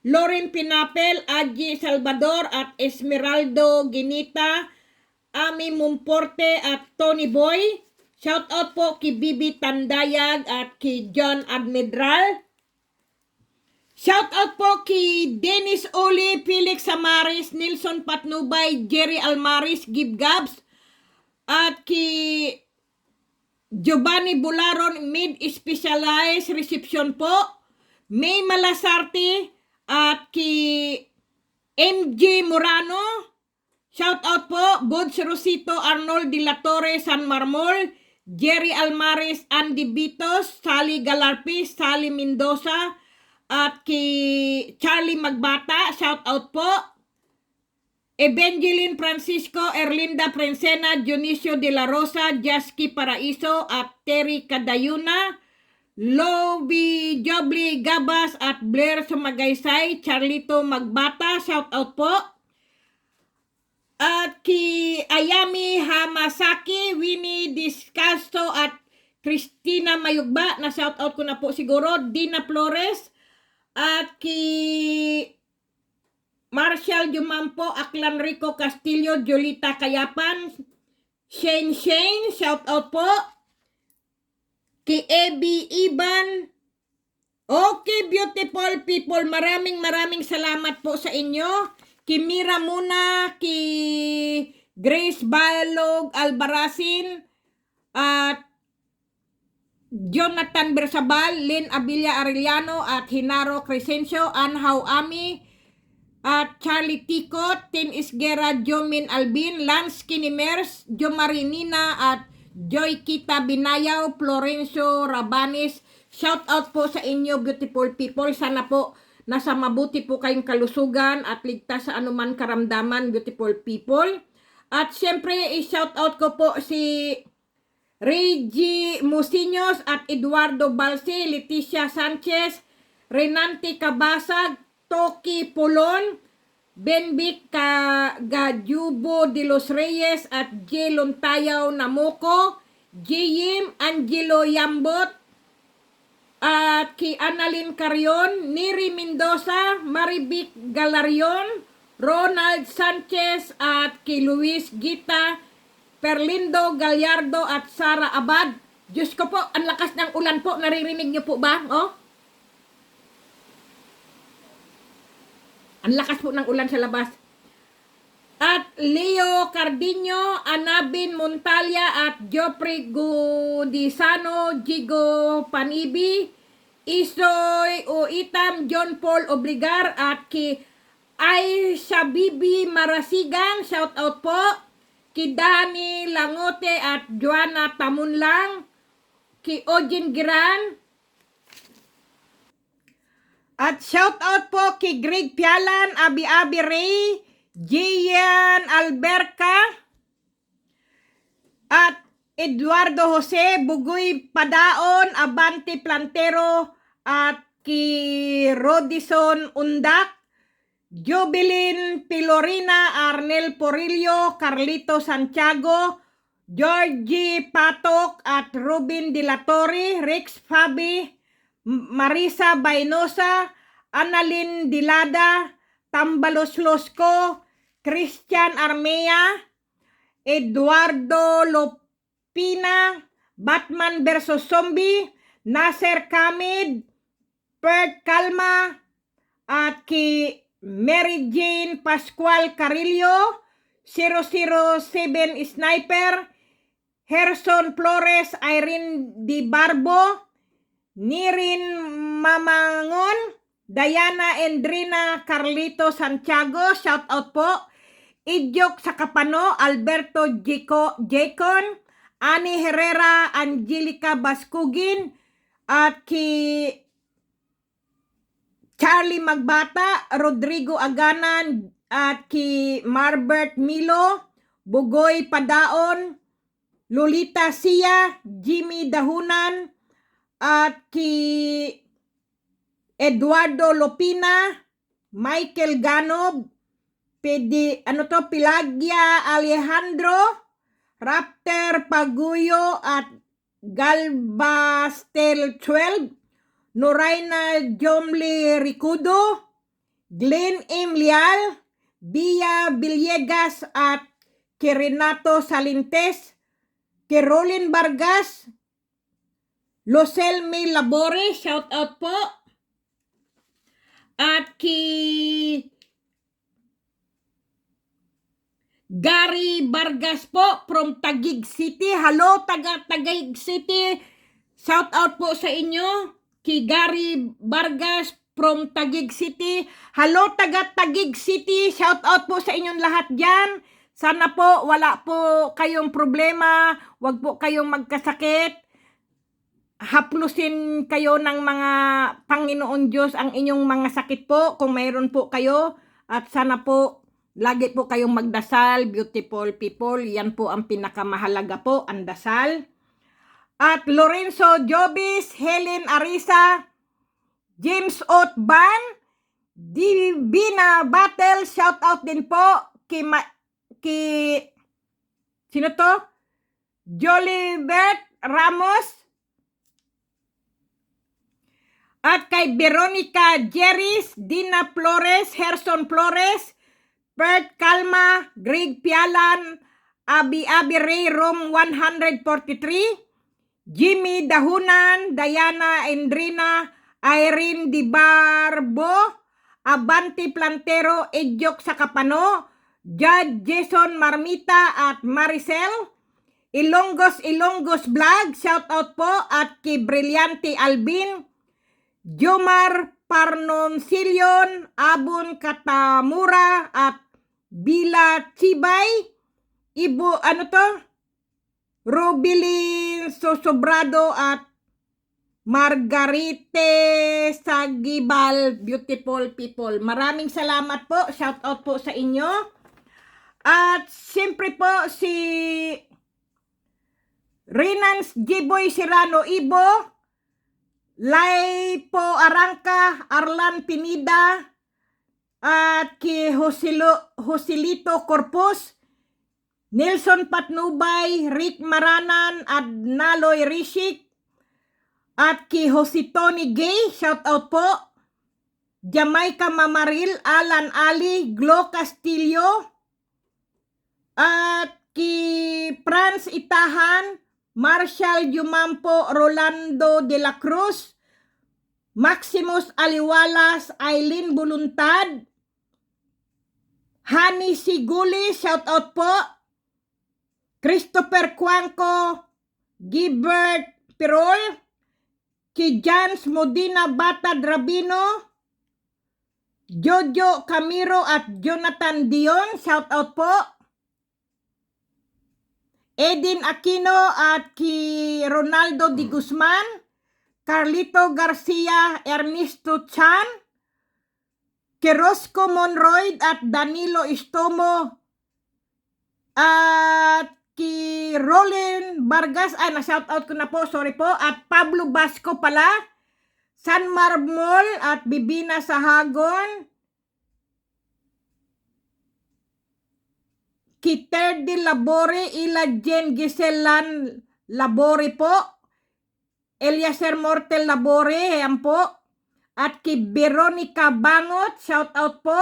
Loren Pinapel, Aji Salvador at Esmeraldo Ginita, Ami Mumporte at Tony Boy. Shout out po kay Bibi Tandayag at kay John Admedral. Shout out po kay Dennis Oli, Felix Samaris, Nilson Patnubay, Jerry Almaris, Gib Gabs, at kay Giovanni Bularon, Mid Specialized Reception po, May Malasarte, at kay MJ Morano. Shout out po, Bods Rosito, Arnold De La Torre, San Marmol, Jerry Almaris, Andy Bitos, Sally Galarpi, Sally Mendoza, at kay Charlie Magbata, shout out po. Evangeline Francisco, Erlinda Prensena, Dionisio De La Rosa, Jasky Paraiso, at Terry Cadayuna, Lobby Jobly Gabas, at Blair Sumagaysay, Charlito Magbata, shout out po. At kay Ayami Hamasaki, Winnie Discasto at Christina Mayugba, na shout out ko na po siguro, Dina Flores, at kay Marshall Jumampo, Aklan Rico Castillo, Jolita Kayapan, Shane, shout out po. Kay Ebi Iban. Okay, beautiful people, maraming salamat po sa inyo. Kay Mira Muna, kay Grace Balog Albarasin, at Jonathan Bersabal, Lynn Abilia Arellano, at Hinaro Crescencio, Anhaw Ami, at Charlie Tikot, Tin Isguera, Jomin Albin, Lance Kinimers, Jo Marinina, at Joy Kita Binayaw, Florencio Rabanes. Shout out po sa inyo, beautiful people. Sana po nasa mabuti po kayong kalusugan at ligtas sa anuman karamdaman, beautiful people. At syempre, i-shout out ko po si Reggie Musiños at Eduardo Balse, Leticia Sanchez, Renante Cabasag, Toki Pulon, Benvic Gajubo de los Reyes at J. Lontayaw Namoko, J.M. Angelo Yambot, at kay Annalyn Carion, Neri Mendoza, Marivic Galarion, Ronald Sanchez, at kay Luis Gita, Perlindo Gallardo at Sara Abad. Diyos ko po, ang lakas ng ulan po. Naririnig niyo po ba? Oh? Ang lakas po ng ulan sa labas. At Leo Cardino, Anabin Montalya, at Joffrey Gudisano, Jigo Panibi, Isoy Uitam, John Paul Obligar, at ki Aisha Bibi Marasigan, shout out po. Ki Dani Langote at Joanna Tamunlang, ki Ojin Giran. At shout out po ki Greg Pialan, Abi Ray, Gian Alberca, at Eduardo Jose, Bugoy Padaon, Abante Plantero, at ki Rodison Undak, Jovelyn Pilorina, Arnel Porillo, Carlito Santiago, Georgie Patok, at Ruben De La Torre, Rex Fabi, Marisa Bainosa, Annalyn Dilada, Tambalos Losco, Christian Armea, Eduardo Lopina, Batman vs. Zombie, Nasser Kamid, Pert Calma, at ki Mary Jane Pascual Carillo, 007 Sniper, Herson Flores, Irene Di Barbo, Nirin Mamangon, Diana Endrina Carlito Santiago, shout out po. Idyok Sakapano, Alberto Jecon, Ani Herrera, Angelica Baskugin, at Charlie Magbata, Rodrigo Aganan, at Marbert Milo, Bugoy Padaon, Lolita Sia, Jimmy Dahunan, at Eduardo Lopina, Michael Ganob, Pilagya Alejandro, Raptor Paguyo, at Galbastel 12, Noraina Jomli Ricudo, Glenn M. Lial, Bia Villegas, at Renato Salintes, Rolin Vargas, Losel May Labore, shout out po. At Gary Vargas po from Taguig City. Hello, Taguig City. Shout out po sa inyo. Gary Vargas from Taguig City. Hello, Taguig City. Shout out po sa inyong lahat dyan. Sana po wala po kayong problema. Wag po kayong magkasakit. Haplusin kayo ng mga Panginoon Diyos ang inyong mga sakit po kung mayroon po kayo. At sana po lagi po kayong magdasal, beautiful people. Yan po ang pinakamahalaga po, ang dasal. At Lorenzo Jobis, Helen Arisa, James Otban, Divina Battle, shout out din po sino to? Jolibert Ramos. At kay Veronica Jeris, Dina Flores, Herson Flores, Bert Calma, Greg Pialan, Abi Ray Rom 143, Jimmy Dahunan, Diana Endrina, Irene Di Barbo, Abanti Plantero, Edyok Sakapano, Judge Jason Marmita at Maricel, Ilongos Vlog, shout out po, at kay Brillante Albin, Jomar Parnoncilion, Abon Katamura, at Bila Chibay, Robilin Sosobrado, at Margarite Sagibal, beautiful people. Maraming salamat po, shout out po sa inyo. At siyempre po si Renans Giboy Serrano Ibo, Laipo Arangka, Arlan Pinida, at ki Joselito Corpus, Nelson Patnubay, Rick Maranan, at Naloy Rishik, at ki Jositoni Gay, shout out po, Jamaica Mamaril, Alan Ali, Glo Castillo, at ki Franz Itahan, Marshall Yumampo, Rolando de la Cruz, Maximus Aliwalas, Aileen Buluntad, Hani Siguli, shout out po, Christopher Cuanco, Gilbert Pirol, ki Jans Modina Bata Drabino, Jojo Camiro, at Jonathan Dion, shout out po, Edin Aquino, at ki Ronaldo Di Guzman, Carlito Garcia, Ernesto Chan, ki Rosco Monroy, at Danilo Istomo, at ki Rolin Vargas, na-shout out ko na po, sorry po, at Pablo Basco pala, San Marmol, at Bibina Sahagon, ki Terdi Labore, Ila Jen Giselan Labore po, Eliezer Mortel Labore, ayan po, at ki Veronica Bangot, shout out po,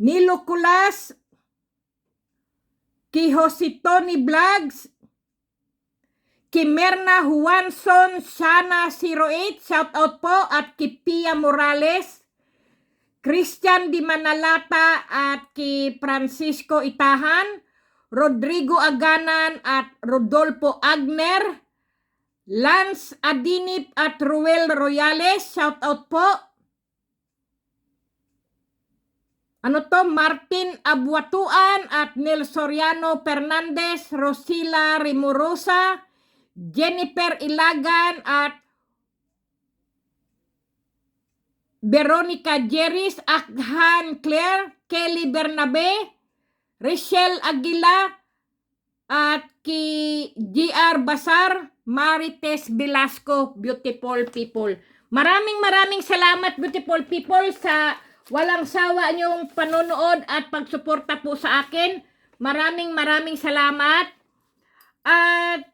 Nilo Kulas, ki Jositoni Vlogs, ki Merna Juanson, Shana 08, shout out po, at ki Pia Morales, Christian Di Manalata, at ki Francisco Itahan, Rodrigo Aganan, at Rodolfo Agner, Lance Adinip at Ruel Royales, shout out po. Martin Abuatuan at Nel Soriano Fernandez, Rosila Rimorosa, Jennifer Ilagan at Veronica Jeris, Akhan Claire, Kelly Bernabe, Rachel Aguila at ki GR Basar, Marites Velasco, beautiful people. Maraming salamat, beautiful people, sa walang sawa niyong panonood at pagsuporta po sa akin. Maraming salamat. At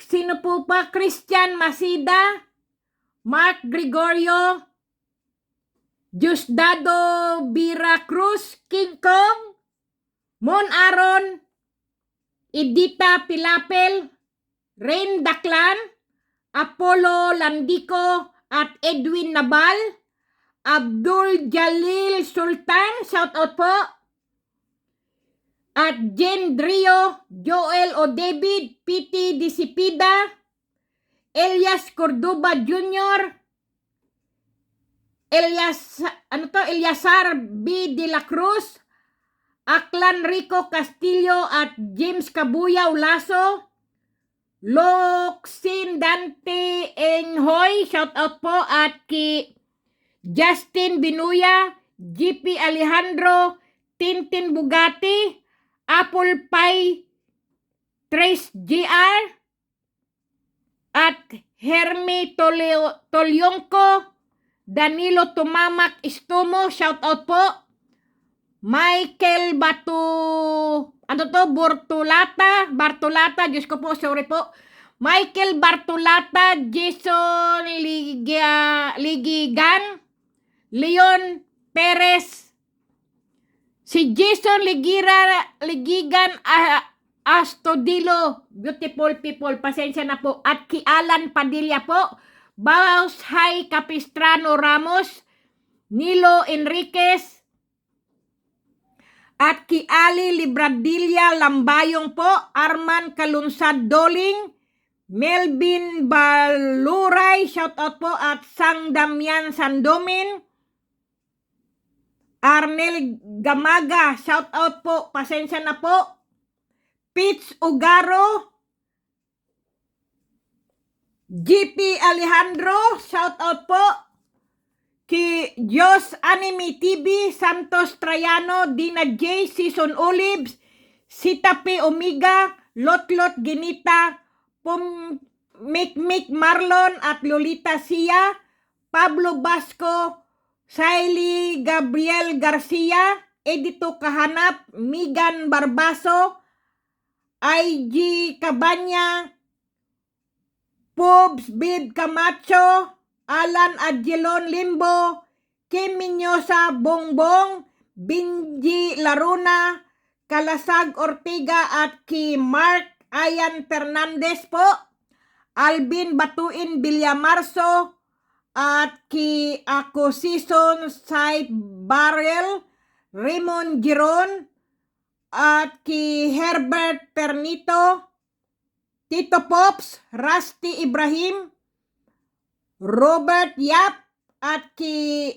sino po pa? Christian Masida, Mark Gregorio, Diosdado Bira Cruz, King Kong, Mon Aaron, Edita Pilapel, Rain Daklan, Apollo Landico at Edwin Nabal, Abdul Jalil Sultan, shout out po, at Jen Drio, Joel O. David, Piti Disipida, Elias Cordoba Jr., Eliasar B. De la Cruz, Aklan Rico Castillo at James Kabuyaw Lasso, Loxin Dante Enghoy, shout out po, at ki Justin Binuya, GP Alejandro, Tintin Bugatti, Apple Pie Trace GR, at Hermi Tolyonko, Danilo Tumamak Istumo, shout out po. Michael Bartolata, Diyos ko po, sorry po. Michael Bartolata, Jason Ligigan, Leon Perez, si Jason Ligigan Astodilo, beautiful people, pasensya na po. At ki Alan Padilla po, Baus Hay Capistrano Ramos, Nilo Enriquez, at ki Ali Libradilla Lambayong po, Arman Kalunsad Doling, Melvin Baluray, shout out po, at Sang Damian Sandomin, Arnel Gamaga, shout out po, pasensya na po. Pitch Ugaro, GP Alejandro, shout out po. Ki Diyos Anime TV, Santos Trayano, Dina J, Season Olives, Sita P. Omega, Lotlot Ginita, Mikmik Marlon at Lolita Sia, Pablo Basco, Saily Gabriel Garcia, Edito Kahanap, Migan Barbaso, IG Cabanya, Pobs Bib Camacho, Alan Adjelon Limbo, Kim Minyosa Bongbong, Binji Laruna, Kalasag Ortiga at ki Mark Ayan Fernandez po, Alvin Batuin Villamarso, at ki Ako Season Side Barrel, Raymond Giron, at ki Herbert Pernito, Tito Pops, Rusty Ibrahim, Robert Yap, at ki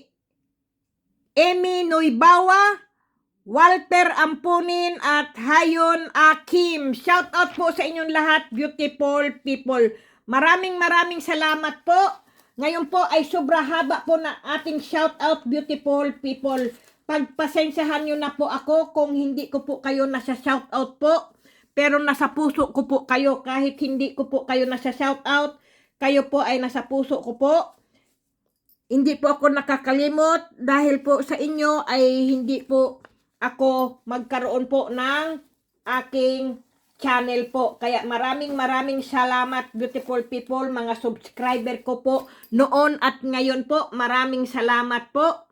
Amy Nuibawa, Walter Ampunin at Hayon Akim. Shout out po sa inyong lahat, beautiful people. Maraming salamat po. Ngayon po ay sobra haba po na ating shout out, beautiful people. Pagpasensyahan nyo na po ako kung hindi ko po kayo nasa shout out po. Pero nasa puso ko po kayo, kahit hindi ko po kayo nasa shout out, kayo po ay nasa puso ko po. Hindi po ako nakakalimot dahil po sa inyo ay hindi po ako magkaroon po ng aking channel po. Kaya maraming salamat, beautiful people, mga subscriber ko po noon at ngayon po. Maraming salamat po.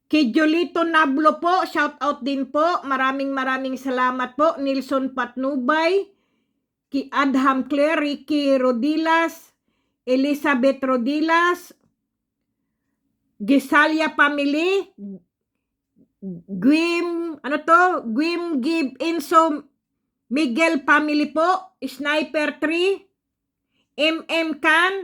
Kay Jolito Nablo po, shout out din po. Maraming salamat po. Nilson Patnubay, ki Adham Claire, Ricky Rodilas, Elizabeth Rodilas, Gisalia Family, Gwim Give Inso Miguel Family po, Sniper 3, Can,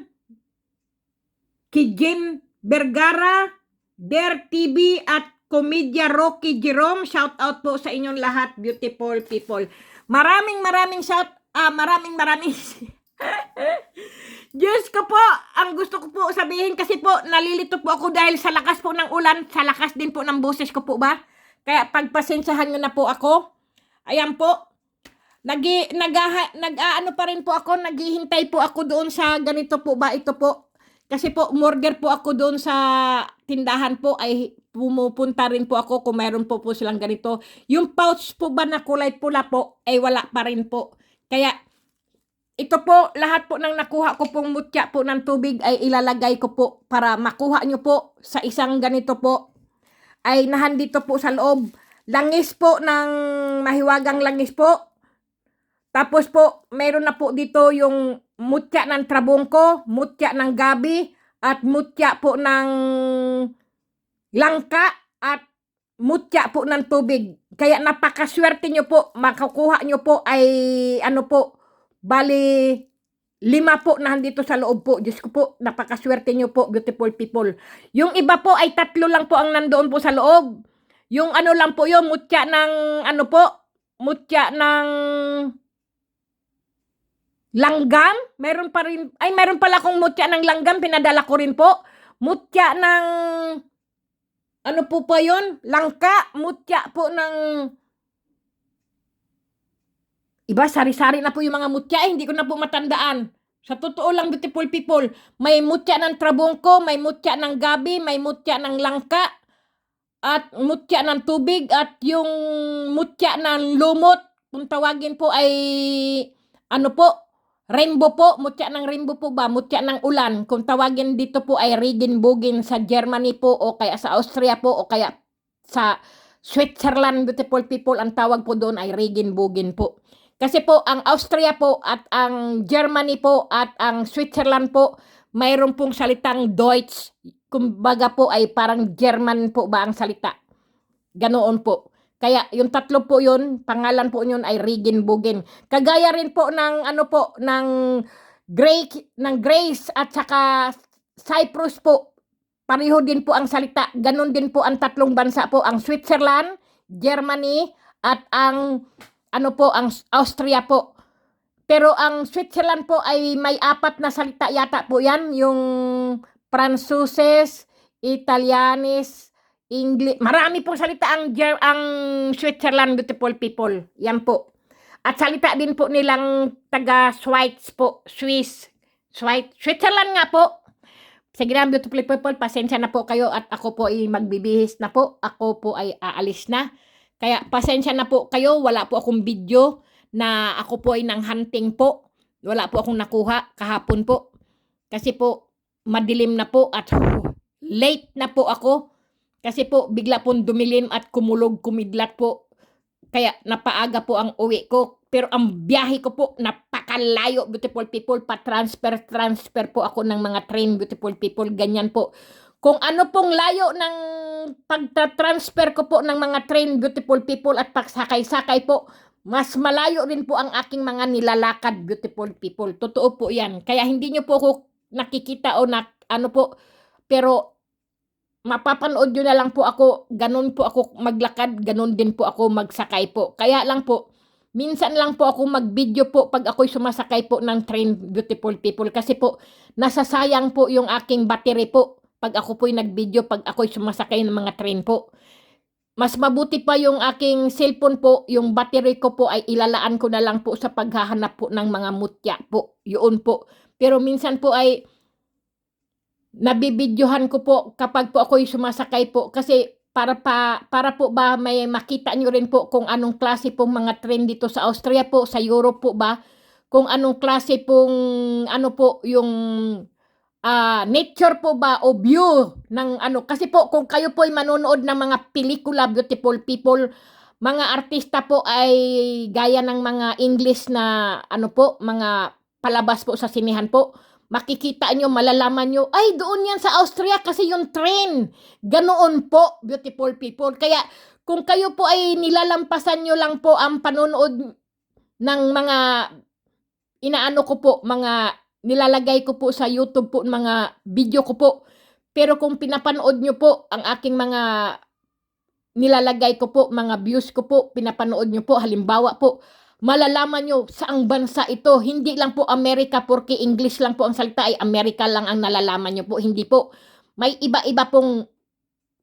Kijin Vergara, Der TV at Komedya Rocky Jerome. Shout out po sa inyong lahat, beautiful people. Maraming Diyos ko po, ang gusto ko po sabihin kasi po, nalilito po ako dahil sa lakas po ng ulan, sa lakas din po ng boses ko po ba? Kaya pagpasensyahan nyo na po ako. Ayan po, nag-aano pa rin po ako, naghihintay po ako doon sa ganito po ba, ito po. Kasi po, umorder po ako doon sa tindahan po, ay pumupunta rin po ako kung mayroon po silang ganito. Yung pouch po ba na kulay pula po, ay wala pa rin po. Kaya, ito po, lahat po ng nakuha ko pong mutya po ng tubig ay ilalagay ko po para makuha nyo po sa isang ganito po. Ay nahandito po sa loob. Langis po ng mahiwagang langis po. Tapos po, mayroon na po dito yung mutya ng trabongko, mutya ng gabi, at mutya po ng langka, at mutya po ng tubig. Kaya napakaswerte nyo po, makukuha nyo po ay ano po, bali 5 po na andito sa loob po. Diyos ko po, napakaswerte nyo po, beautiful people. Yung iba po ay 3 lang po ang nandoon po sa loob. Yung ano lang po yun, mutya ng ano po, mutya ng langgam. Meron pa rin, ay meron pala akong mutya ng langgam, pinadala ko rin po. Mutya ng ano po pa yun, langka, mutya po ng iba, sari-sari na po yung mga mutya, hindi ko na po matandaan. Sa totoo lang, beautiful people, may mutya ng trabongko, may mutya ng gabi, may mutya ng langka, at mutya ng tubig, at yung mutya ng lumot, kung tawagin po ay, ano po, rainbow po, mutya ng rainbow po ba, mutya ng ulan, kung tawagin dito po ay Regenbogen sa Germany po, o kaya sa Austria po, o kaya sa Switzerland, beautiful people, ang tawag po doon ay Regenbogen po. Kasi po, ang Austria po at ang Germany po at ang Switzerland po, mayroon pong salitang Deutsch. Kumbaga po ay parang German po ba ang salita. Ganoon po. Kaya yung 3 po yun, pangalan po yun ay Regenbogen. Kagaya rin po ng ano po, ng Grace at saka Cyprus po. Pareho din po ang salita. Ganon din po ang 3 bansa po, ang Switzerland, Germany, at ang ano po, ang Austria po. Pero ang Switzerland po ay may 4 na salita yata po yan. Yung Pransuses, Italianis, English. Marami pong salita ang Switzerland, beautiful people. Yan po. At salita din po nilang taga Schweiz po. Switzerland nga po. Sige na, beautiful people, pasensya na po kayo at ako po ay magbibihis na po. Ako po ay aalis na. Kaya pasensya na po kayo, wala po akong video na ako po ay nang hunting po. Wala po akong nakuha kahapon po. Kasi po madilim na po at late na po ako. Kasi po bigla pong dumilim at kumidlat po. Kaya napaaga po ang uwi ko. Pero ang biyahe ko po napakalayo, beautiful people. Pa-transfer po ako ng mga train, beautiful people. Ganyan po. Kung ano pong layo ng pagta-transfer ko po ng mga train, beautiful people, at pagsakay-sakay po, mas malayo rin po ang aking mga nilalakad, beautiful people. Totoo po yan. Kaya hindi nyo po ako nakikita o ano po, pero mapapanood nyo na lang po ako, ganun po ako maglakad, ganun din po ako magsakay po. Kaya lang po, minsan lang po ako mag-video po pag ako'y sumasakay po ng train, beautiful people. Kasi po, nasasayang po yung aking battery po. Pag ako po'y nag-video, pag ako'y sumasakay ng mga train po. Mas mabuti pa yung aking cellphone po, yung battery ko po ay ilalaan ko na lang po sa paghahanap po ng mga mutya po. Yun po. Pero minsan po ay nabibidyohan ko po kapag po ako'y sumasakay po. Kasi para po ba may makita nyo rin po kung anong klase pong mga train dito sa Austria po, sa Europe po ba. Kung anong klase pong ano po yung nature po ba o view ng ano, kasi po kung kayo po ay manonood ng mga pelikula, beautiful people, mga artista po ay gaya ng mga English na ano po, mga palabas po sa sinihan po, makikita nyo, malalaman nyo, ay doon yan sa Austria kasi yung train, ganoon po, beautiful people. Kaya kung kayo po ay nilalampasan nyo lang po ang panonood ng mga inaano ko po, mga nilalagay ko po sa YouTube po, mga video ko po. Pero kung pinapanood nyo po ang aking mga nilalagay ko po, mga views ko po, pinapanood nyo po, halimbawa po, malalaman nyo saang bansa ito. Hindi lang po Amerika, porque English lang po ang salita, ay Amerika lang ang nalalaman nyo po. Hindi po. May iba-iba pong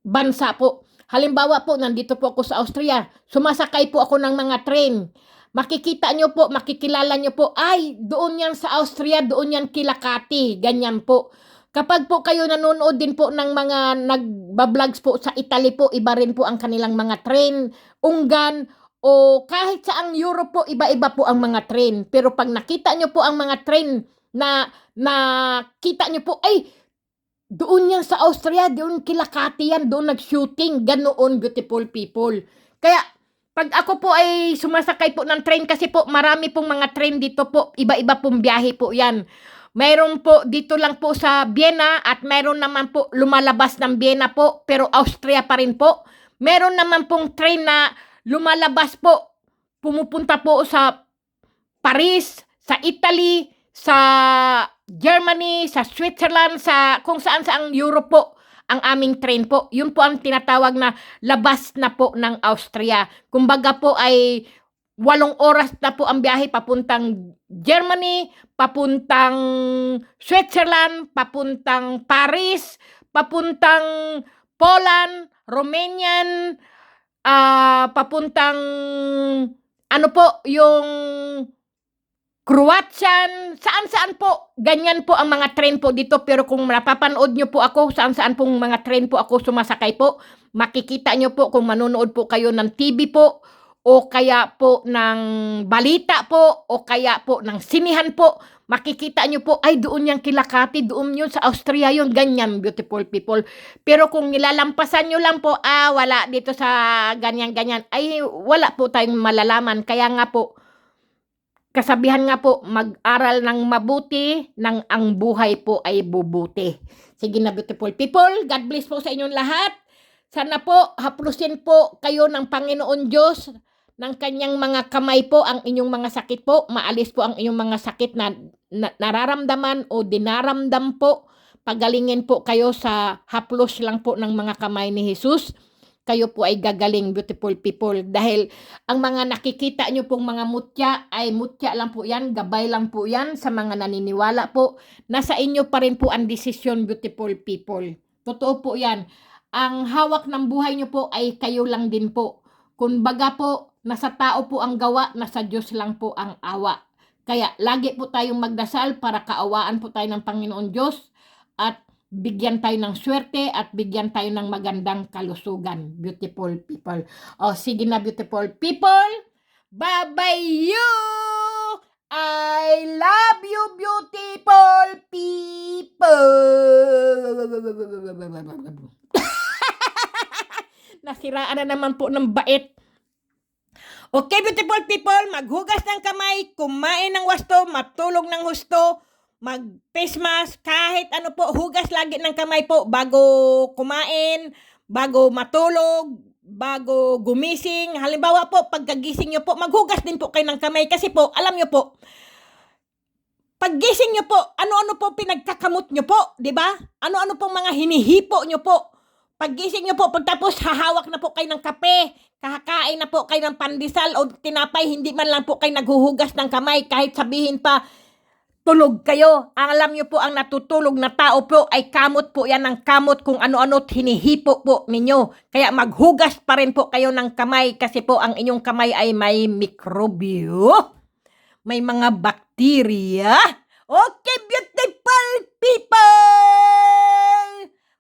bansa po. Halimbawa po, nandito po ako sa Austria, sumasakay po ako ng mga train. Makikita nyo po, makikilala nyo po, ay, doon yan sa Austria, doon yan Kilakati, ganyan po. Kapag po kayo nanonood din po ng mga nagbablogs po sa Italy po, iba rin po ang kanilang mga train, unggan, o kahit sa ang Europe po, iba-iba po ang mga train. Pero pag nakita nyo po ang mga train na nakita nyo po, ay, doon yan sa Austria, doon Kilakati yan, doon nag-shooting, ganoon, beautiful people. Kaya, pag ako po ay sumasakay po ng train, kasi po marami pong mga train dito po, iba-iba pong biyahe po yan. Mayroon po dito lang po sa Vienna, at mayroon naman po lumalabas ng Vienna po, pero Austria pa rin po. Mayroon naman pong train na lumalabas po, pumupunta po sa Paris, sa Italy, sa Germany, sa Switzerland, sa kung saan sa ang Europe po ang aming train po. Yun po ang tinatawag na labas na po ng Austria. Kumbaga po ay 8 oras na po ang biyahe papuntang Germany, papuntang Switzerland, papuntang Paris, papuntang Poland, Romanian, papuntang ano po, yung Croatian, saan-saan po. Ganyan po ang mga train po dito. Pero kung napapanood nyo po ako, saan-saan pong mga train po ako sumasakay po, makikita nyo po kung manonood po kayo ng TV po, o kaya po ng balita po, o kaya po ng sinihan po, makikita nyo po, ay doon yung Kilakati, doon yun sa Austria yun, ganyan, beautiful people. Pero kung nilalampasan nyo lang po, wala dito sa ganyan-ganyan, ay wala po tayong malalaman. Kaya nga po, kasabihan nga po, mag-aral ng mabuti, nang ang buhay po ay bubuti. Sige na, beautiful people, God bless po sa inyong lahat. Sana po, haplusin po kayo ng Panginoon Diyos, ng kanyang mga kamay po, ang inyong mga sakit po, maalis po ang inyong mga sakit na nararamdaman o dinaramdam po. Pagalingin po kayo sa haplos lang po ng mga kamay ni Jesus. Kayo po ay gagaling, beautiful people. Dahil ang mga nakikita nyo pong mga mutya, ay mutya lang po yan, gabay lang po yan sa mga naniniwala po. Nasa inyo pa rin po ang desisyon, beautiful people. Totoo po yan. Ang hawak ng buhay nyo po ay kayo lang din po. Kung baga po, nasa tao po ang gawa, nasa Diyos lang po ang awa. Kaya lagi po tayong magdasal para kaawaan po tayo ng Panginoon Diyos, at bigyan tayo ng swerte, at bigyan tayo ng magandang kalusugan, beautiful people. O, sige na, beautiful people. Bye-bye you! I love you, beautiful people! Nasiraan na naman po ng bait. Okay, beautiful people, maghugas ng kamay, kumain ng wasto, matulog ng husto, mag-face mask, kahit ano po, hugas lagi ng kamay po bago kumain, bago matulog, bago gumising. Halimbawa po, pagkagising nyo po, maghugas din po kayo ng kamay, kasi po, alam nyo po, paggising nyo po, ano-ano po pinagkakamot nyo po, di ba? Ano-ano po mga hinihipo nyo po. Paggising nyo po, pagtapos hahawak na po kayo ng kape, kakakain na po kayo ng pandesal o tinapay, hindi man lang po kayo naghuhugas ng kamay, kahit sabihin pa, tulog kayo. Alam nyo po, ang natutulog na tao po ay kamot po yan ng kamot, kung ano-ano hinihipo po ninyo. Kaya maghugas pa rin po kayo ng kamay, kasi po ang inyong kamay ay may mikrobyo, may mga bakterya. Okay, beautiful people!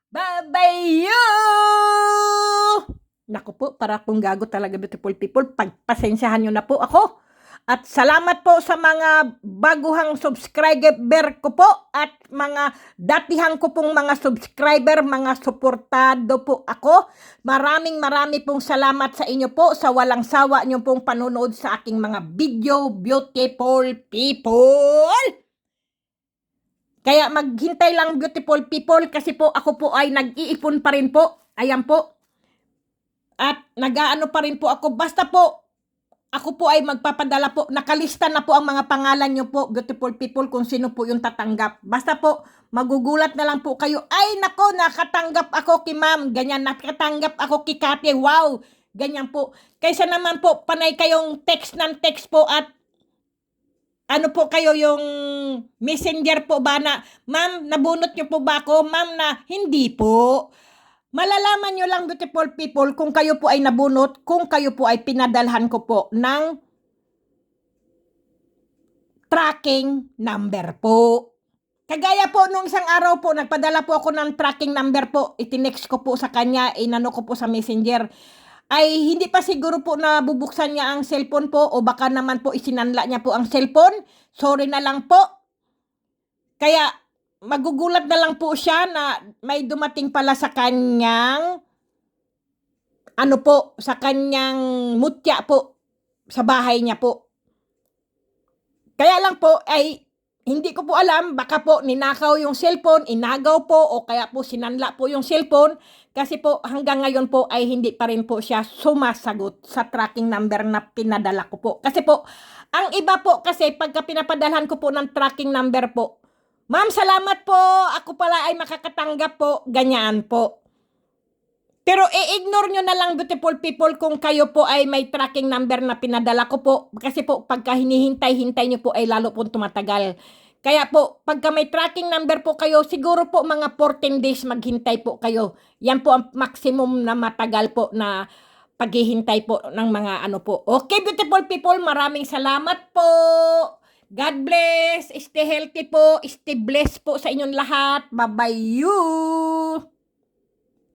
Bye-bye you! Naku po, para kung gago talaga, beautiful people. Pagpasensyahan nyo na po ako. At salamat po sa mga baguhang subscriber ko po, at mga datihang ko pong mga subscriber, mga suportado po ako. Marami pong salamat sa inyo po, sa walang sawa nyo pong panonood sa aking mga video, beautiful people. Kaya maghintay lang, beautiful people, kasi po ako po ay nag-iipon pa rin po. Ayan po. At nag-aano pa rin po ako. Basta po, ako po ay magpapadala po. Nakalista na po ang mga pangalan nyo po, beautiful people, kung sino po yung tatanggap. Basta po, magugulat na lang po kayo. Ay, nako, nakatanggap ako kay ma'am. Ganyan, nakatanggap ako kay Kate. Wow! Ganyan po. Kaysa naman po, panay kayong text ng text po at ano po kayo yung messenger po ba na, ma'am, nabunot nyo po ba ako? Ma'am, na hindi po. Malalaman nyo lang, beautiful people, kung kayo po ay nabunot, kung kayo po ay pinadalhan ko po ng tracking number po. Kagaya po nung isang araw po, nagpadala po ako ng tracking number po, itinext ko po sa kanya, inano ko po sa messenger. Ay hindi pa siguro po na bubuksan niya ang cellphone po o baka naman po isinanla niya po ang cellphone. Sorry na lang po. Kaya magugulat na lang po siya na may dumating pala sa kanyang ano po, sa kanyang mutya po sa bahay niya po. Kaya lang po ay hindi ko po alam, baka po ninakaw yung cellphone, inagaw po o kaya po sinanla po yung cellphone kasi po hanggang ngayon po ay hindi pa rin po siya sumasagot sa tracking number na pinadala ko po. Kasi po, ang iba po kasi pagka pinapadalhan ko po ng tracking number po, ma'am, salamat po, ako pala ay makakatanggap po, ganyan po. Pero i-ignore nyo na lang, beautiful people, kung kayo po ay may tracking number na pinadala ko po. Kasi po, pagka hinihintay-hintay nyo po ay lalo po tumatagal. Kaya po, pagka may tracking number po kayo, siguro po mga 14 days maghintay po kayo. Yan po ang maximum na matagal po na paghihintay po ng mga ano po. Okay, beautiful people, maraming salamat po. God bless. Stay healthy po. Stay blessed po sa inyong lahat. Bye-bye you.